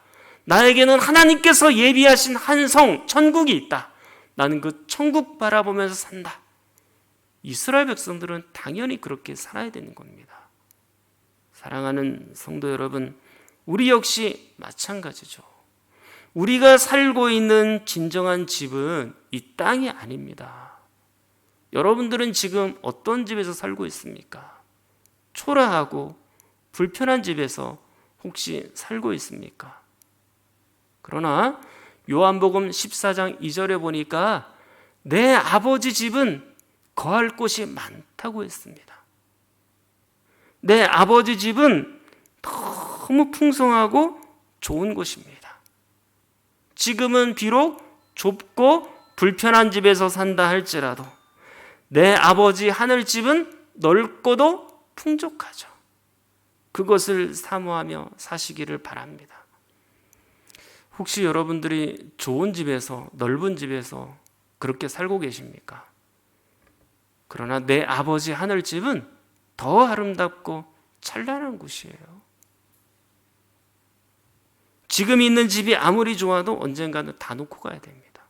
나에게는 하나님께서 예비하신 한 성, 천국이 있다. 나는 그 천국 바라보면서 산다. 이스라엘 백성들은 당연히 그렇게 살아야 되는 겁니다. 사랑하는 성도 여러분, 우리 역시 마찬가지죠. 우리가 살고 있는 진정한 집은 이 땅이 아닙니다. 여러분들은 지금 어떤 집에서 살고 있습니까? 초라하고 불편한 집에서 혹시 살고 있습니까? 그러나 요한복음 14장 2절에 보니까 내 아버지 집은 거할 곳이 많다고 했습니다. 내 아버지 집은 너무 풍성하고 좋은 곳입니다. 지금은 비록 좁고 불편한 집에서 산다 할지라도 내 아버지 하늘집은 넓고도 풍족하죠. 그것을 사모하며 사시기를 바랍니다. 혹시 여러분들이 좋은 집에서, 넓은 집에서 그렇게 살고 계십니까? 그러나 내 아버지 하늘집은 더 아름답고 찬란한 곳이에요. 지금 있는 집이 아무리 좋아도 언젠가는 다 놓고 가야 됩니다.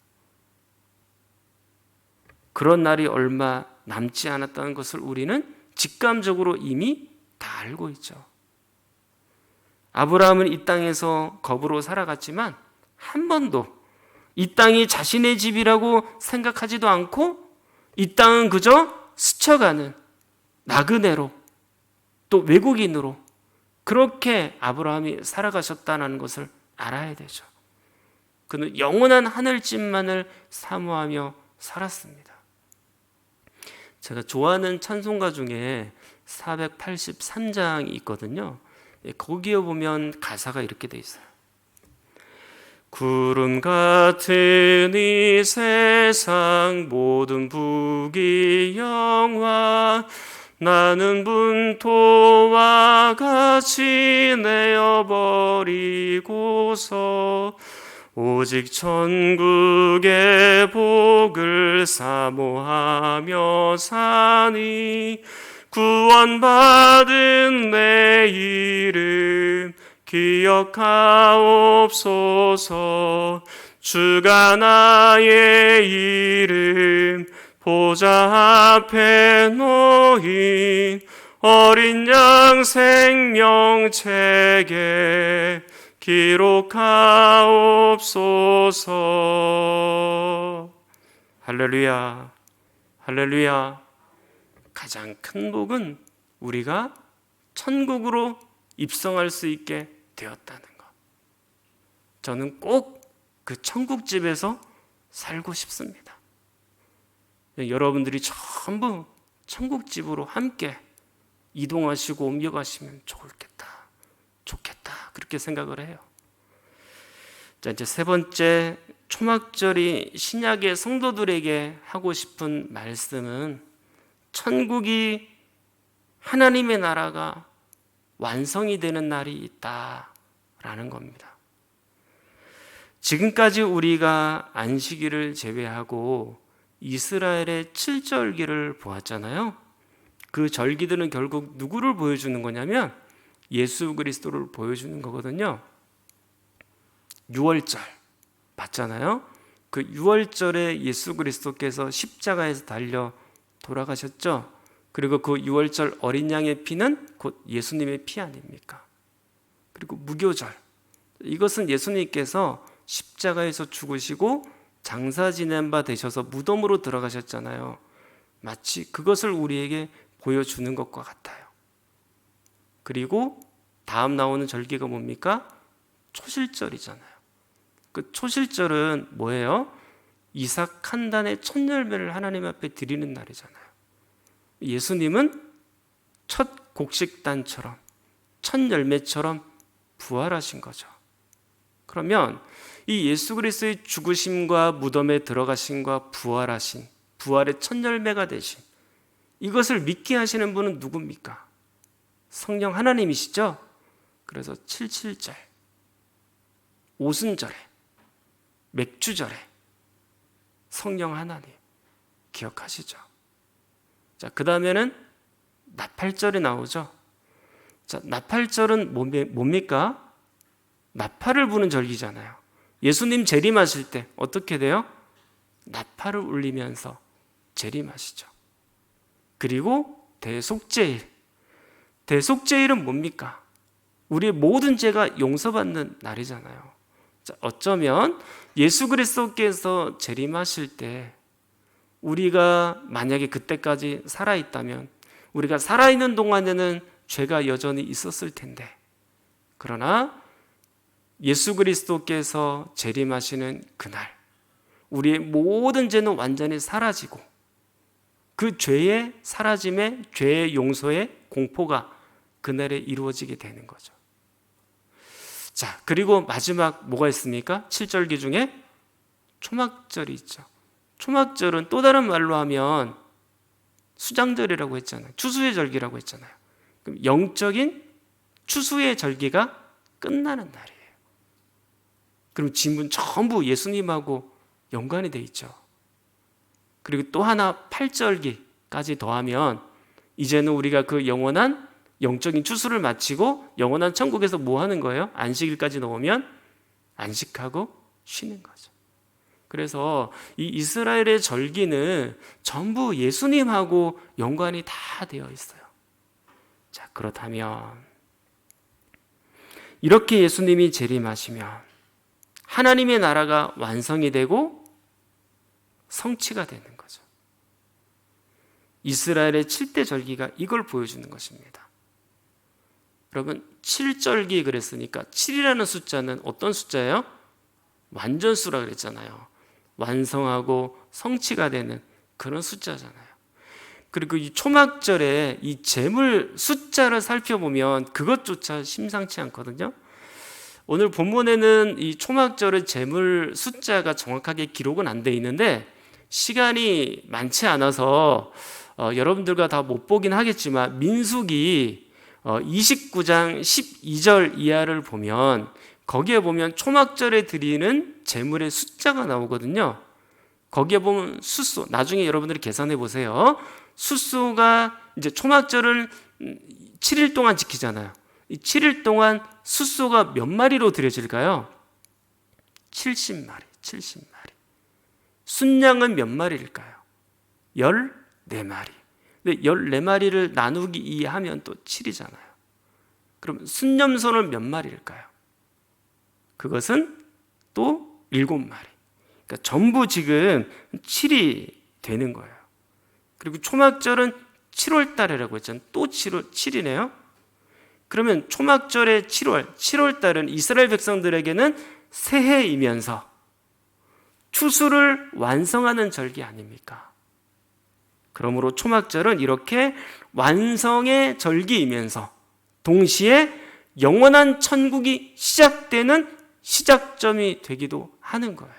그런 날이 얼마 남지 않았다는 것을 우리는 직감적으로 이미 다 알고 있죠. 아브라함은 이 땅에서 거부로 살아갔지만 한 번도 이 땅이 자신의 집이라고 생각하지도 않고 이 땅은 그저 스쳐가는 나그네로 또 외국인으로 그렇게 아브라함이 살아가셨다는 것을 알아야 되죠. 그는 영원한 하늘집만을 사모하며 살았습니다. 제가 좋아하는 찬송가 중에 483장이 있거든요. 거기에 보면 가사가 이렇게 돼 있어요. 구름 같은 이 세상 모든 부귀영화 나는 분토와 같이 내어버리고서 오직 천국의 복을 사모하며 사니 구원받은 내 이름 기억하옵소서. 주가 나의 이름 보좌 앞에 놓인 어린 양 생명책에 기록하옵소서. 할렐루야, 할렐루야. 가장 큰 복은 우리가 천국으로 입성할 수 있게 되었다는 것. 저는 꼭 그 천국집에서 살고 싶습니다. 여러분들이 전부 천국집으로 함께 이동하시고 옮겨가시면 좋겠다. 그렇게 생각을 해요. 자, 이제 세 번째 초막절이 신약의 성도들에게 하고 싶은 말씀은 천국이 하나님의 나라가 완성이 되는 날이 있다라는 겁니다. 지금까지 우리가 안식일을 제외하고 이스라엘의 7절기를 보았잖아요. 그 절기들은 결국 누구를 보여주는 거냐면 예수 그리스도를 보여주는 거거든요. 6월절 봤잖아요. 그 6월절에 예수 그리스도께서 십자가에서 달려 돌아가셨죠. 그리고 그 6월절 어린 양의 피는 곧 예수님의 피 아닙니까? 그리고 무교절, 이것은 예수님께서 십자가에서 죽으시고 장사 지낸 바 되셔서 무덤으로 들어가셨잖아요. 마치 그것을 우리에게 보여주는 것과 같아요. 그리고 다음 나오는 절기가 뭡니까? 초실절이잖아요. 그 초실절은 뭐예요? 이삭 한 단의 첫 열매를 하나님 앞에 드리는 날이잖아요. 예수님은 첫 곡식단처럼 첫 열매처럼 부활하신 거죠. 그러면 이 예수 그리스도의 죽으심과 무덤에 들어가심과 부활하신, 부활의 첫 열매가 되신 이것을 믿게 하시는 분은 누굽니까? 성령 하나님이시죠. 그래서 77절, 오순절에, 맥주절에 성령 하나님 기억하시죠? 자, 그 다음에는 나팔절이 나오죠. 자, 나팔절은 뭡니까? 나팔을 부는 절기잖아요. 예수님 재림하실 때 어떻게 돼요? 나팔을 울리면서 재림하시죠. 그리고 대속죄일. 대속죄일은 뭡니까? 우리의 모든 죄가 용서받는 날이잖아요. 자, 어쩌면 예수 그리스도께서 재림하실 때 우리가 만약에 그때까지 살아있다면 우리가 살아있는 동안에는 죄가 여전히 있었을 텐데, 그러나 예수 그리스도께서 재림하시는 그날 우리의 모든 죄는 완전히 사라지고 그 죄의 사라짐에, 죄의 용서의 공포가 그날에 이루어지게 되는 거죠. 자, 그리고 마지막 뭐가 있습니까? 7절기 중에 초막절이 있죠. 초막절은 또 다른 말로 하면 수장절이라고 했잖아요. 추수의 절기라고 했잖아요. 그럼 영적인 추수의 절기가 끝나는 날이에요. 그럼 지문 전부 예수님하고 연관이 돼 있죠. 그리고 또 하나 8절기까지 더하면 이제는 우리가 그 영원한 영적인 추수를 마치고 영원한 천국에서 뭐 하는 거예요? 안식일까지 넣으면 안식하고 쉬는 거죠. 그래서 이 이스라엘의 절기는 전부 예수님하고 연관이 다 되어 있어요. 자, 그렇다면 이렇게 예수님이 재림하시면 하나님의 나라가 완성이 되고 성취가 되는 거죠. 이스라엘의 7대 절기가 이걸 보여주는 것입니다. 여러분, 7절기 그랬으니까 7이라는 숫자는 어떤 숫자예요? 완전수라 그랬잖아요. 완성하고 성취가 되는 그런 숫자잖아요. 그리고 이 초막절에 이 제물 숫자를 살펴보면 그것조차 심상치 않거든요. 오늘 본문에는 이 초막절의 제물 숫자가 정확하게 기록은 안 돼 있는데 시간이 많지 않아서 여러분들과 다 못 보긴 하겠지만 민수기 29장 12절 이하를 보면 거기에 보면 초막절에 드리는 제물의 숫자가 나오거든요. 거기에 보면 숫소, 나중에 여러분들이 계산해 보세요. 숫소가 이제 초막절을 7일 동안 지키잖아요. 이 7일 동안 숫소가 몇 마리로 드려질까요? 70마리, 70마리. 순양은 몇 마리일까요? 14마리. 근데 14마리를 나누기 2 하면 또 7이잖아요. 그럼 순념소는 몇 마리일까요? 그것은 또 7마리. 그러니까 전부 지금 7이 되는 거예요. 그리고 초막절은 7월 달이라고 했잖아요. 또 7이네요. 그러면 초막절의 7월 달은 이스라엘 백성들에게는 새해이면서 추수를 완성하는 절기 아닙니까? 그러므로 초막절은 이렇게 완성의 절기이면서 동시에 영원한 천국이 시작되는 시작점이 되기도 하는 거예요.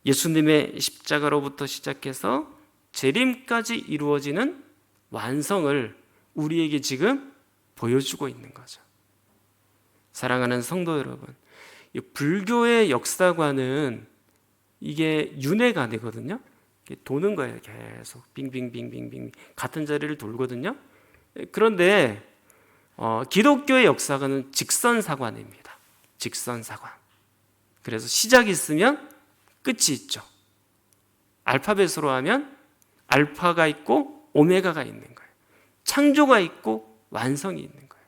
예수님의 십자가로부터 시작해서 재림까지 이루어지는 완성을 우리에게 지금 보여주고 있는 거죠. 사랑하는 성도 여러분, 불교의 역사관은 이게 윤회관이거든요. 도는 거예요. 계속 빙빙빙빙빙 같은 자리를 돌거든요. 그런데 기독교의 역사관은 직선사관입니다. 직선사관. 그래서 시작이 있으면 끝이 있죠. 알파벳으로 하면 알파가 있고 오메가가 있는 거예요. 창조가 있고 완성이 있는 거예요.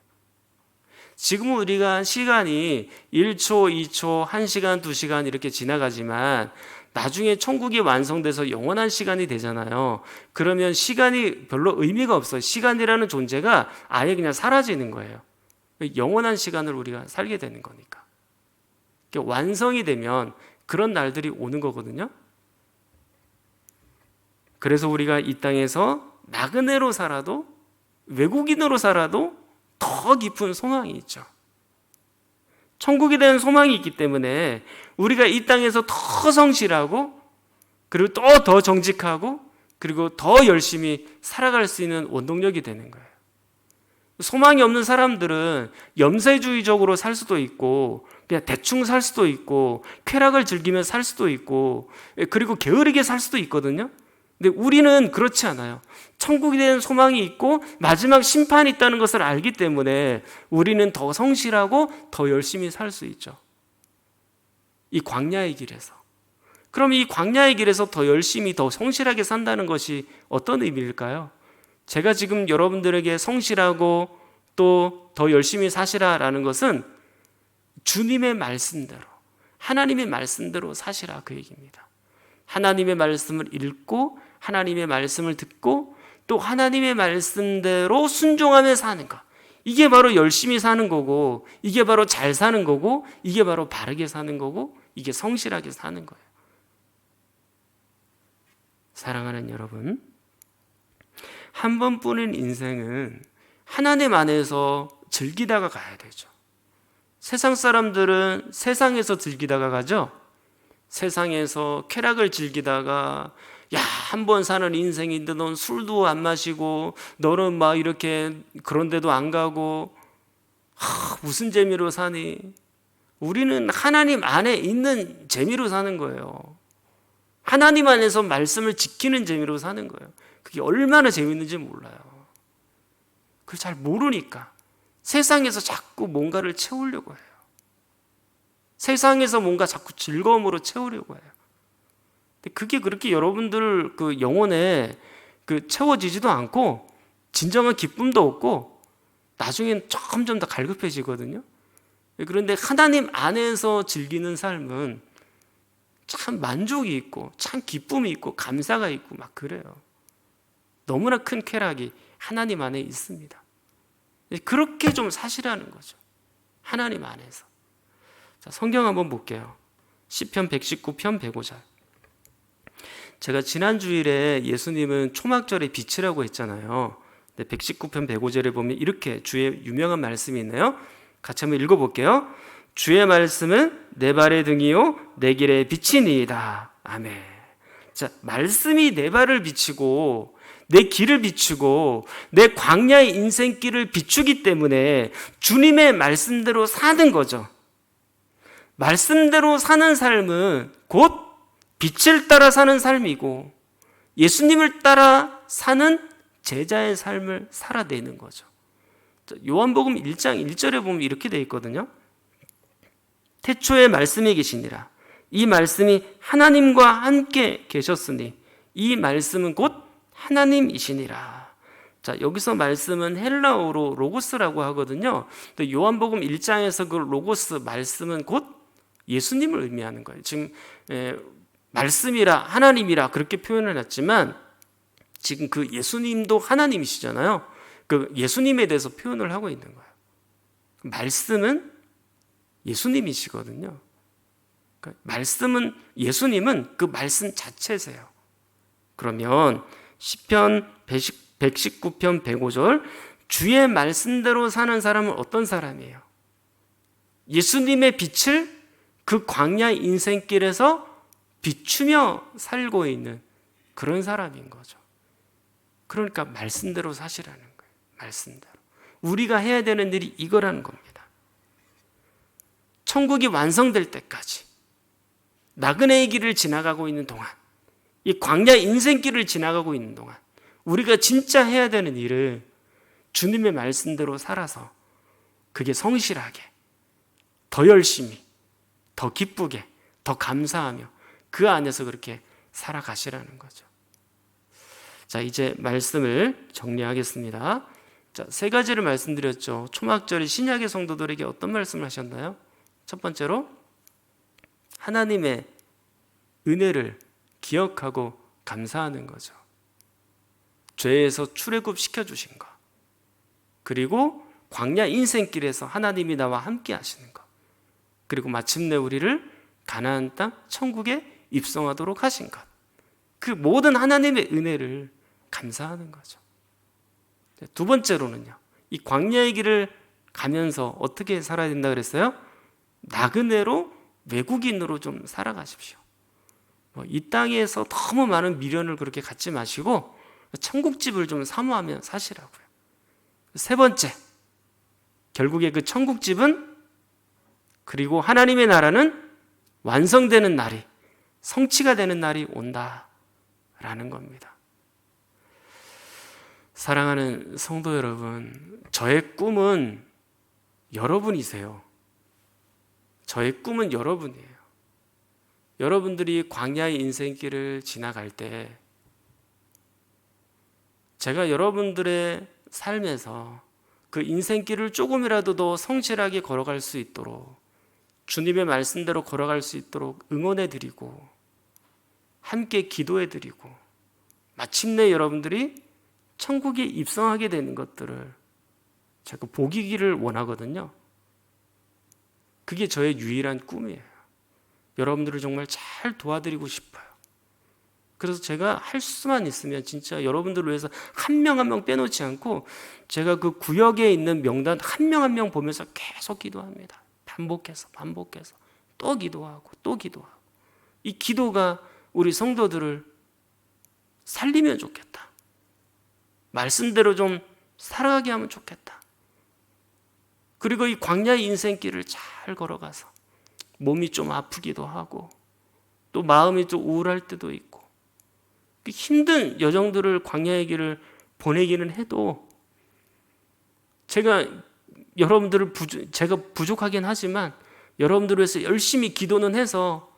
지금 우리가 시간이 1초, 2초, 1시간, 2시간 이렇게 지나가지만 나중에 천국이 완성돼서 영원한 시간이 되잖아요. 그러면 시간이 별로 의미가 없어요. 시간이라는 존재가 아예 그냥 사라지는 거예요. 영원한 시간을 우리가 살게 되는 거니까. 완성이 되면 그런 날들이 오는 거거든요. 그래서 우리가 이 땅에서 나그네로 살아도 외국인으로 살아도 더 깊은 소망이 있죠. 천국에 대한 소망이 있기 때문에 우리가 이 땅에서 더 성실하고 그리고 또 더 정직하고 그리고 더 열심히 살아갈 수 있는 원동력이 되는 거예요. 소망이 없는 사람들은 염세주의적으로 살 수도 있고 그냥 대충 살 수도 있고 쾌락을 즐기며 살 수도 있고 그리고 게으르게 살 수도 있거든요. 근데 우리는 그렇지 않아요. 천국에 대한 소망이 있고 마지막 심판이 있다는 것을 알기 때문에 우리는 더 성실하고 더 열심히 살 수 있죠. 이 광야의 길에서. 그럼 이 광야의 길에서 더 열심히 더 성실하게 산다는 것이 어떤 의미일까요? 제가 지금 여러분들에게 성실하고 또 더 열심히 사시라라는 것은 주님의 말씀대로 하나님의 말씀대로 사시라 그 얘기입니다. 하나님의 말씀을 읽고 하나님의 말씀을 듣고 또 하나님의 말씀대로 순종하며 사는 것. 이게 바로 열심히 사는 거고 이게 바로 잘 사는 거고 이게 바로 바르게 사는 거고 이게 성실하게 사는 거예요. 사랑하는 여러분, 한 번뿐인 인생은 하나님 안에서 즐기다가 가야 되죠. 세상 사람들은 세상에서 즐기다가 가죠. 세상에서 쾌락을 즐기다가 야, 한 번 사는 인생인데 넌 술도 안 마시고 너는 막 이렇게 그런 데도 안 가고 무슨 재미로 사니? 우리는 하나님 안에 있는 재미로 사는 거예요. 하나님 안에서 말씀을 지키는 재미로 사는 거예요. 그게 얼마나 재밌는지 몰라요. 그걸 잘 모르니까 세상에서 자꾸 뭔가를 채우려고 해요. 세상에서 뭔가 자꾸 즐거움으로 채우려고 해요. 근데 그게 그렇게 여러분들 그 영혼에 그 채워지지도 않고 진정한 기쁨도 없고 나중엔 점점 더 갈급해지거든요. 그런데 하나님 안에서 즐기는 삶은 참 만족이 있고 참 기쁨이 있고 감사가 있고 막 그래요. 너무나 큰 쾌락이 하나님 안에 있습니다. 그렇게 좀 사시라는 거죠. 하나님 안에서. 자, 성경 한번 볼게요. 시편 119편 105절. 제가 지난 주일에 예수님은 초막절의 빛이라고 했잖아요. 119편 105절에 보면 이렇게 주의 유명한 말씀이 있네요. 같이 한번 읽어볼게요. 주의 말씀은 내 발의 등이요 내 길의 빛이니이다. 아멘. 자, 말씀이 내 발을 비추고 내 길을 비추고 내 광야의 인생길을 비추기 때문에 주님의 말씀대로 사는 거죠. 말씀대로 사는 삶은 곧 빛을 따라 사는 삶이고 예수님을 따라 사는 제자의 삶을 살아내는 거죠. 요한복음 1장 1절에 보면 이렇게 되어 있거든요. 태초에 말씀이 계시니라. 이 말씀이 하나님과 함께 계셨으니 이 말씀은 곧 하나님이시니라. 자, 여기서 말씀은 헬라어로 로고스라고 하거든요. 근데 요한복음 1장에서 그 로고스 말씀은 곧 예수님을 의미하는 거예요. 지금 말씀이라 하나님이라 그렇게 표현을 했지만 지금 그 예수님도 하나님이시잖아요. 그 예수님에 대해서 표현을 하고 있는 거예요. 말씀은 예수님이시거든요. 그러니까 말씀은 예수님은 그 말씀 자체세요. 그러면 시편 119편 105절 주의 말씀대로 사는 사람은 어떤 사람이에요? 예수님의 빛을 그 광야 인생길에서 비추며 살고 있는 그런 사람인 거죠. 그러니까 말씀대로 사시라는 거예요. 말씀대로. 우리가 해야 되는 일이 이거라는 겁니다. 천국이 완성될 때까지 나그네의 길을 지나가고 있는 동안 이 광야 인생길을 지나가고 있는 동안 우리가 진짜 해야 되는 일을 주님의 말씀대로 살아서 그게 성실하게 더 열심히 더 기쁘게 더 감사하며 그 안에서 그렇게 살아가시라는 거죠. 자, 이제 말씀을 정리하겠습니다. 자, 세 가지를 말씀드렸죠. 초막절이 신약의 성도들에게 어떤 말씀을 하셨나요? 첫 번째로 하나님의 은혜를 기억하고 감사하는 거죠. 죄에서 출애굽 시켜주신 것, 그리고 광야 인생길에서 하나님이 나와 함께 하시는 것, 그리고 마침내 우리를 가나안 땅 천국에 입성하도록 하신 것, 그 모든 하나님의 은혜를 감사하는 거죠. 두 번째로는요, 이 광야의 길을 가면서 어떻게 살아야 된다 그랬어요? 나그네로 외국인으로 좀 살아가십시오. 이 땅에서 너무 많은 미련을 그렇게 갖지 마시고 천국집을 좀 사모하며 사시라고요. 세 번째, 결국에 그 천국집은 그리고 하나님의 나라는 완성되는 날이, 성취가 되는 날이 온다라는 겁니다. 사랑하는 성도 여러분, 저의 꿈은 여러분이세요. 저의 꿈은 여러분이에요. 여러분들이 광야의 인생길을 지나갈 때 제가 여러분들의 삶에서 그 인생길을 조금이라도 더 성실하게 걸어갈 수 있도록 주님의 말씀대로 걸어갈 수 있도록 응원해드리고 함께 기도해드리고 마침내 여러분들이 천국에 입성하게 되는 것들을 제가 보기를 원하거든요. 그게 저의 유일한 꿈이에요. 여러분들을 정말 잘 도와드리고 싶어요. 그래서 제가 할 수만 있으면 진짜 여러분들을 위해서 한 명 한 명 빼놓지 않고 제가 그 구역에 있는 명단 한 명 한 명 보면서 계속 기도합니다. 반복해서 또 기도하고 또 기도하고, 이 기도가 우리 성도들을 살리면 좋겠다. 말씀대로 좀 살아가게 하면 좋겠다. 그리고 이 광야의 인생길을 잘 걸어가서 몸이 좀 아프기도 하고 또 마음이 좀 우울할 때도 있고 힘든 여정들을 광야의 길을 보내기는 해도 제가 여러분들을 제가 부족하긴 하지만 여러분들을 위해서 열심히 기도는 해서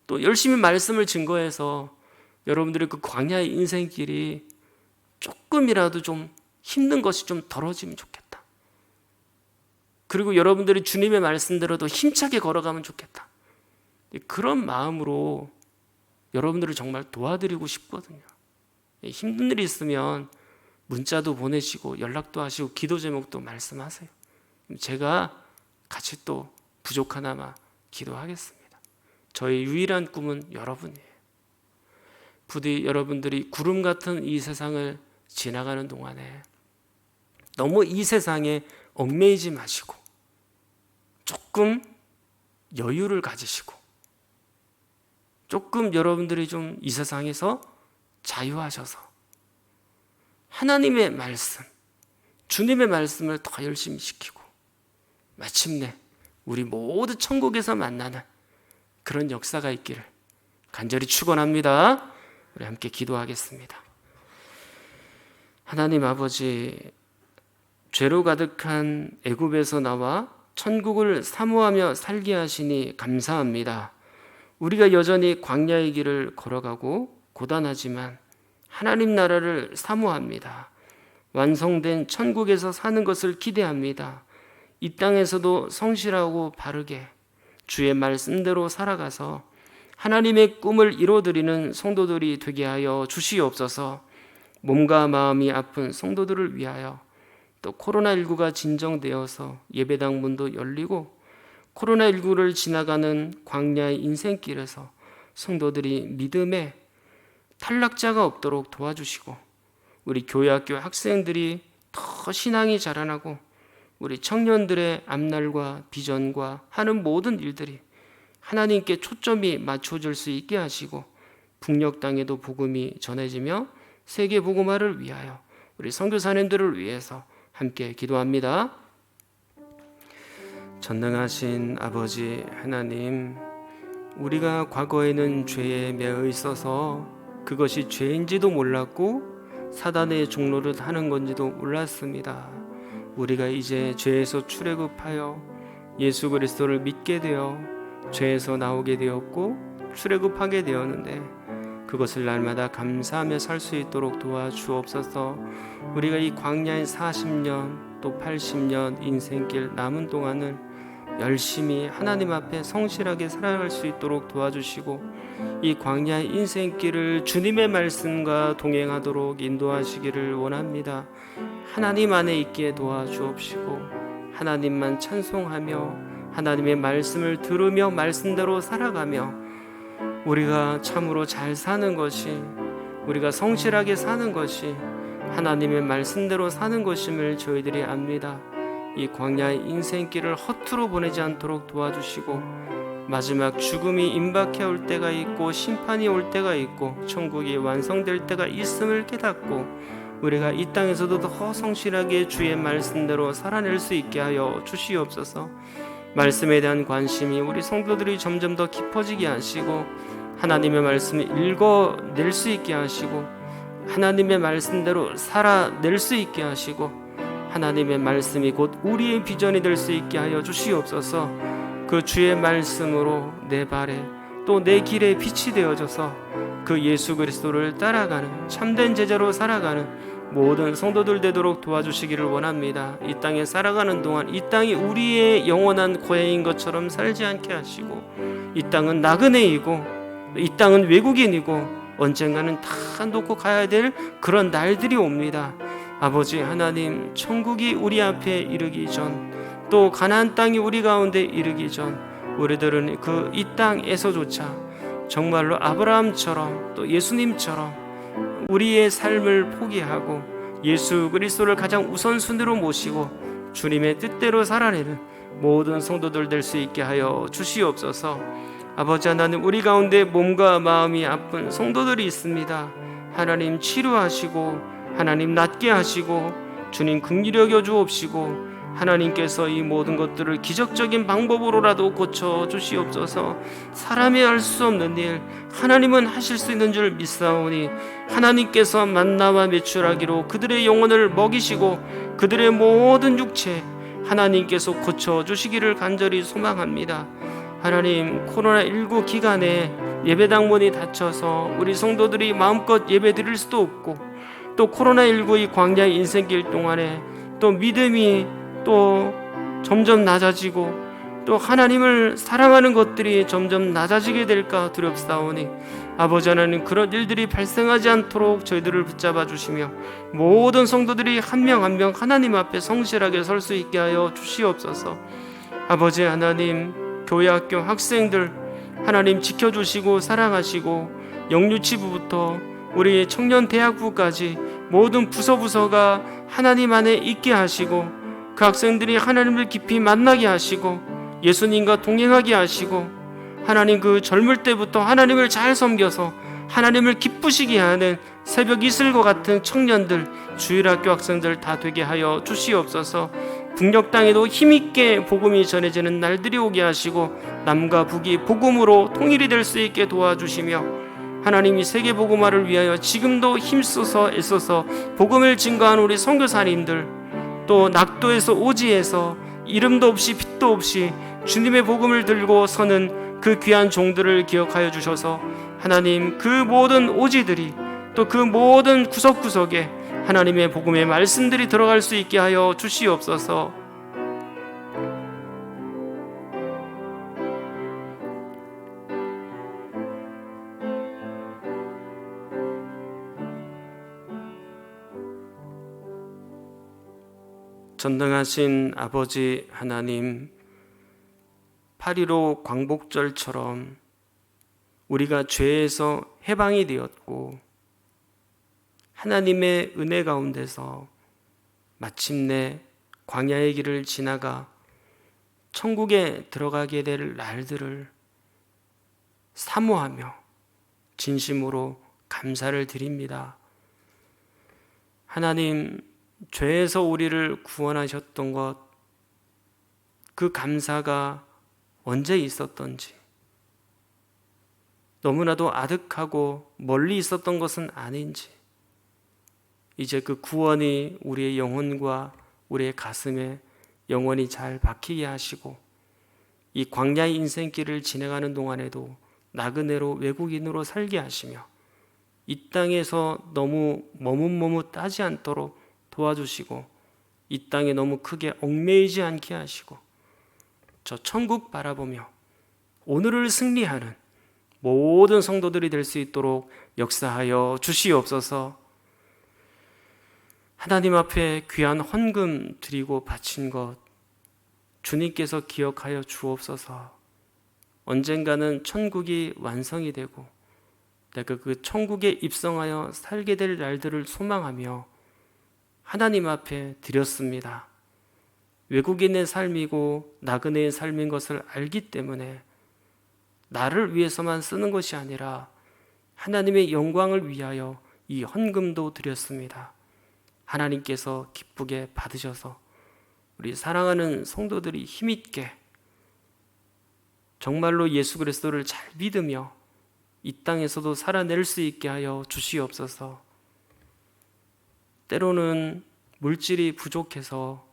또 열심히 말씀을 증거해서 여러분들의 그 광야의 인생길이 조금이라도 좀 힘든 것이 좀 덜어지면 좋겠다. 그리고 여러분들이 주님의 말씀대로도 힘차게 걸어가면 좋겠다. 그런 마음으로 여러분들을 정말 도와드리고 싶거든요. 힘든 일이 있으면 문자도 보내시고 연락도 하시고 기도 제목도 말씀하세요. 제가 같이 또 부족하나마 기도하겠습니다. 저의 유일한 꿈은 여러분이에요. 부디 여러분들이 구름 같은 이 세상을 지나가는 동안에 너무 이 세상에 얽매이지 마시고 조금 여유를 가지시고 조금 여러분들이 좀 이 세상에서 자유하셔서 하나님의 말씀, 주님의 말씀을 더 열심히 지키고 마침내 우리 모두 천국에서 만나는 그런 역사가 있기를 간절히 축원합니다. 우리 함께 기도하겠습니다. 하나님 아버지, 죄로 가득한 애굽에서 나와 천국을 사모하며 살게 하시니 감사합니다. 우리가 여전히 광야의 길을 걸어가고 고단하지만 하나님 나라를 사모합니다. 완성된 천국에서 사는 것을 기대합니다. 이 땅에서도 성실하고 바르게 주의 말씀대로 살아가서 하나님의 꿈을 이루어드리는 성도들이 되게 하여 주시옵소서. 몸과 마음이 아픈 성도들을 위하여 또 코로나19가 진정되어서 예배당 문도 열리고 코로나19를 지나가는 광야의 인생길에서 성도들이 믿음의 탈락자가 없도록 도와주시고 우리 교회학교 학생들이 더 신앙이 자라나고 우리 청년들의 앞날과 비전과 하는 모든 일들이 하나님께 초점이 맞춰질 수 있게 하시고 북녘 땅에도 복음이 전해지며 세계 복음화를 위하여 우리 선교사님들을 위해서 함께 기도합니다. 전능하신 아버지 하나님, 우리가 과거에는 죄에 매여 있어서 그것이 죄인지도 몰랐고 사단의 종로를 하는 건지도 몰랐습니다. 우리가 이제 죄에서 출애굽하여 예수 그리스도를 믿게 되어 죄에서 나오게 되었고 출애굽하게 되었는데 그것을 날마다 감사하며 살 수 있도록 도와주옵소서. 우리가 이 광야의 40년 또 80년 인생길 남은 동안은 열심히 하나님 앞에 성실하게 살아갈 수 있도록 도와주시고 이 광야의 인생길을 주님의 말씀과 동행하도록 인도하시기를 원합니다. 하나님 안에 있기에 도와주옵시고 하나님만 찬송하며 하나님의 말씀을 들으며 말씀대로 살아가며 우리가 참으로 잘 사는 것이, 우리가 성실하게 사는 것이 하나님의 말씀대로 사는 것임을 저희들이 압니다. 이 광야의 인생길을 허투루 보내지 않도록 도와주시고 마지막 죽음이 임박해 올 때가 있고 심판이 올 때가 있고 천국이 완성될 때가 있음을 깨닫고 우리가 이 땅에서도 더 성실하게 주의 말씀대로 살아낼 수 있게 하여 주시옵소서. 말씀에 대한 관심이 우리 성도들이 점점 더 깊어지게 하시고 하나님의 말씀을 읽어낼 수 있게 하시고 하나님의 말씀대로 살아낼 수 있게 하시고 하나님의 말씀이 곧 우리의 비전이 될 수 있게 하여 주시옵소서. 그 주의 말씀으로 내 발에 또 내 길에 빛이 되어져서 그 예수 그리스도를 따라가는 참된 제자로 살아가는 모든 성도들 되도록 도와주시기를 원합니다. 이 땅에 살아가는 동안 이 땅이 우리의 영원한 고향인 것처럼 살지 않게 하시고 이 땅은 나그네이고 이 땅은 외국인이고 언젠가는 다 놓고 가야 될 그런 날들이 옵니다. 아버지 하나님, 천국이 우리 앞에 이르기 전 또 가나안 땅이 우리 가운데 이르기 전 우리들은 그 이 땅에서조차 정말로 아브라함처럼 또 예수님처럼 우리의 삶을 포기하고 예수 그리스도를 가장 우선순위로 모시고 주님의 뜻대로 살아내는 모든 성도들 될 수 있게 하여 주시옵소서. 아버지 하나님, 우리 가운데 몸과 마음이 아픈 성도들이 있습니다. 하나님 치료하시고 하나님 낫게 하시고 주님 긍휼히 여겨 주옵시고 하나님께서 이 모든 것들을 기적적인 방법으로라도 고쳐 주시옵소서. 사람이 할 수 없는 일 하나님은 하실 수 있는 줄 믿사오니 하나님께서 만나와 매출하기로 그들의 영혼을 먹이시고 그들의 모든 육체 하나님께서 고쳐주시기를 간절히 소망합니다. 하나님, 코로나19 기간에 예배당 문이 닫혀서 우리 성도들이 마음껏 예배 드릴 수도 없고, 또 코로나19의 광야의 인생길 동안에 또 믿음이 또 점점 낮아지고, 또 하나님을 사랑하는 것들이 점점 낮아지게 될까 두렵사오니, 아버지 하나님, 그런 일들이 발생하지 않도록 저희들을 붙잡아 주시며 모든 성도들이 한 명 한 명 하나님 앞에 성실하게 설 수 있게 하여 주시옵소서. 아버지 하나님, 교회 학교 학생들 하나님 지켜주시고 사랑하시고, 영유치부부터 우리 청년대학부까지 모든 부서가 하나님 안에 있게 하시고, 그 학생들이 하나님을 깊이 만나게 하시고 예수님과 동행하게 하시고, 하나님 그 젊을 때부터 하나님을 잘 섬겨서 하나님을 기쁘시게 하는 새벽 이슬과 같은 청년들, 주일학교 학생들 다 되게 하여 주시옵소서. 북녘 땅에도 힘있게 복음이 전해지는 날들이 오게 하시고, 남과 북이 복음으로 통일이 될 수 있게 도와주시며, 하나님이 세계 복음화를 위하여 지금도 힘써서 애써서 복음을 증거하는 우리 선교사님들, 또 낙도에서 오지에서 이름도 없이 빛도 없이 주님의 복음을 들고 서는 그 귀한 종들을 기억하여 주셔서, 하나님 그 모든 오지들이 또 그 모든 구석구석에 하나님의 복음의 말씀들이 들어갈 수 있게 하여 주시옵소서. 전능하신 아버지 하나님, 8.15 광복절처럼 우리가 죄에서 해방이 되었고 하나님의 은혜 가운데서 마침내 광야의 길을 지나가 천국에 들어가게 될 날들을 사모하며 진심으로 감사를 드립니다. 하나님, 죄에서 우리를 구원하셨던 것, 그 감사가 언제 있었던지, 너무나도 아득하고 멀리 있었던 것은 아닌지, 이제 그 구원이 우리의 영혼과 우리의 가슴에 영원히 잘 박히게 하시고, 이 광야의 인생길을 진행하는 동안에도 나그네로 외국인으로 살게 하시며, 이 땅에서 너무 머뭇머뭇하지 않도록 도와주시고, 이 땅에 너무 크게 얽매이지 않게 하시고, 저 천국 바라보며 오늘을 승리하는 모든 성도들이 될 수 있도록 역사하여 주시옵소서. 하나님 앞에 귀한 헌금 드리고 바친 것 주님께서 기억하여 주옵소서. 언젠가는 천국이 완성이 되고 내가 그 천국에 입성하여 살게 될 날들을 소망하며 하나님 앞에 드렸습니다. 외국인의 삶이고 나그네의 삶인 것을 알기 때문에 나를 위해서만 쓰는 것이 아니라 하나님의 영광을 위하여 이 헌금도 드렸습니다. 하나님께서 기쁘게 받으셔서 우리 사랑하는 성도들이 힘있게 정말로 예수 그리스도를 잘 믿으며 이 땅에서도 살아낼 수 있게 하여 주시옵소서. 때로는 물질이 부족해서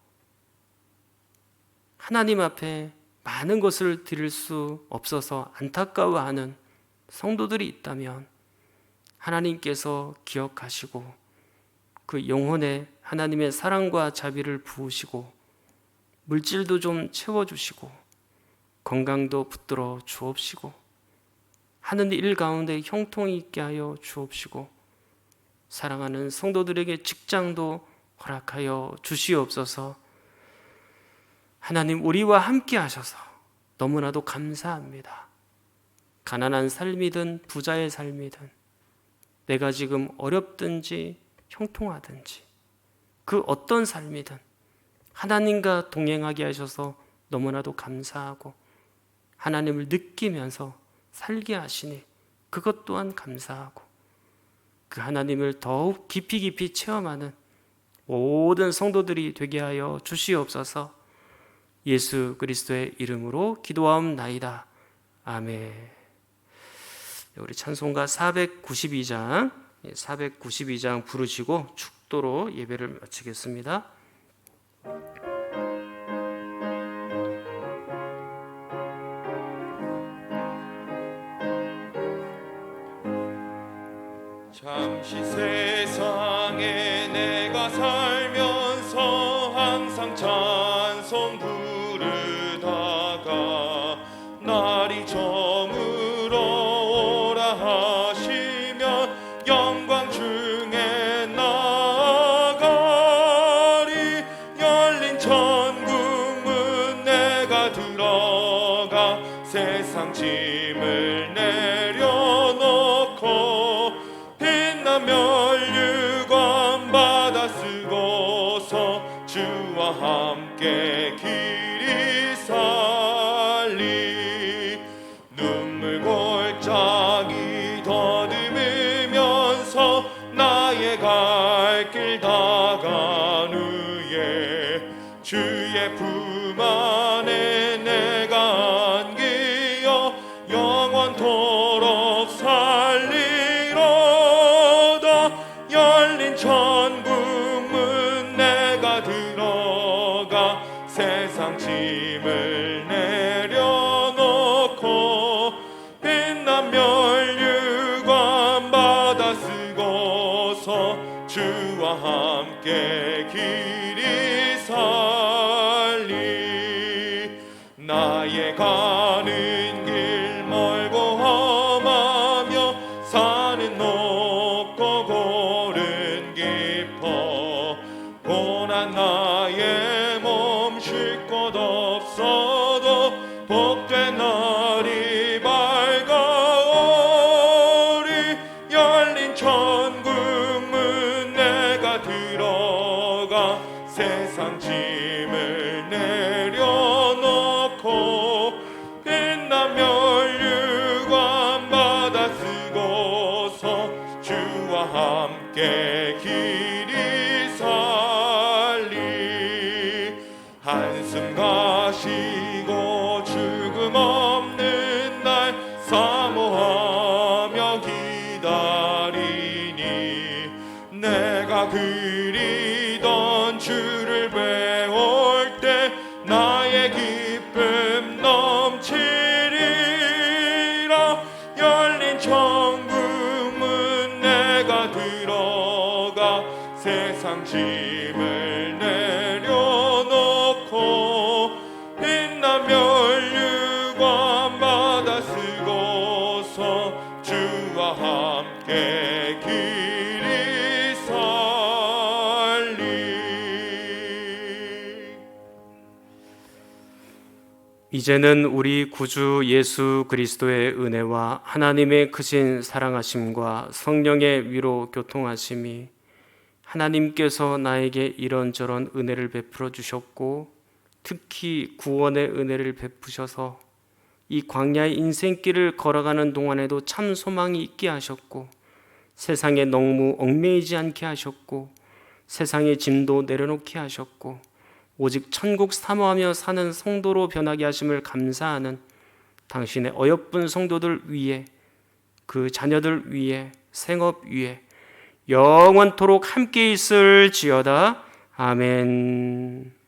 하나님 앞에 많은 것을 드릴 수 없어서 안타까워하는 성도들이 있다면 하나님께서 기억하시고 그 영혼에 하나님의 사랑과 자비를 부으시고 물질도 좀 채워주시고 건강도 붙들어 주옵시고 하는 일 가운데 형통이 있게 하여 주옵시고 사랑하는 성도들에게 직장도 허락하여 주시옵소서. 하나님, 우리와 함께 하셔서 너무나도 감사합니다. 가난한 삶이든 부자의 삶이든 내가 지금 어렵든지 형통하든지 그 어떤 삶이든 하나님과 동행하게 하셔서 너무나도 감사하고 하나님을 느끼면서 살게 하시니 그것 또한 감사하고 그 하나님을 더욱 깊이 체험하는 모든 성도들이 되게 하여 주시옵소서. 예수 그리스도의 이름으로 기도하옵나이다. 아멘. 우리 찬송가 492장 부르시고 축도로 예배를 마치겠습니다. 잠시 세상에 내가 살면서 항상 찬송 부르다가 날이 저물어 오라 하시면 영광 중에 나아가리. 열린 천국 문 내가 들어가 세상 짐을 내려놓고 빛난 면류관 받아 쓰고서 주와 함께 길이 살리. 눈물 골짜기 더듬으면서 나의 갈 길 다간 후에 주의 품 안에 내가 안기어 영원토록 살리로다. 열린 천국 문 내가 들어가 세상 짐을 내려놓고 빛난 면류관 받아 쓰고서 주와 함께 길이 살리. 나의 가는 길 멀고 험하며 산은 높고 골은 깊어 고난 나의 몸 쉴 곳 없어도 복된 날이 밝아오리. 열린 천국 문 내가 들어가 세상 짐을 내려놓고 빛난 면류관 받아 쓰고서 주와 함께 길이 살리. 한숨 가시고 죽음 없는 날 사모하며 기다리니 내가 그리던 주를 배울 때 나의 기쁨 넘치리라. 열린 천국 문 내가 들어가 세상 짐을 내려놓고 빛난 면류관 받아 쓰고서 주와 함께 길이 살리. 이제는 우리 구주 예수 그리스도의 은혜와 하나님의 크신 사랑하심과 성령의 위로 교통하심이 하나님께서 나에게 이런저런 은혜를 베풀어 주셨고 특히 구원의 은혜를 베푸셔서 이 광야의 인생길을 걸어가는 동안에도 참 소망이 있게 하셨고 세상에 너무 얽매이지 않게 하셨고 세상의 짐도 내려놓게 하셨고 오직 천국 사모하며 사는 성도로 변하게 하심을 감사하는 당신의 어여쁜 성도들 위에 그 자녀들 위에 생업 위에 영원토록 함께 있을지어다. 아멘.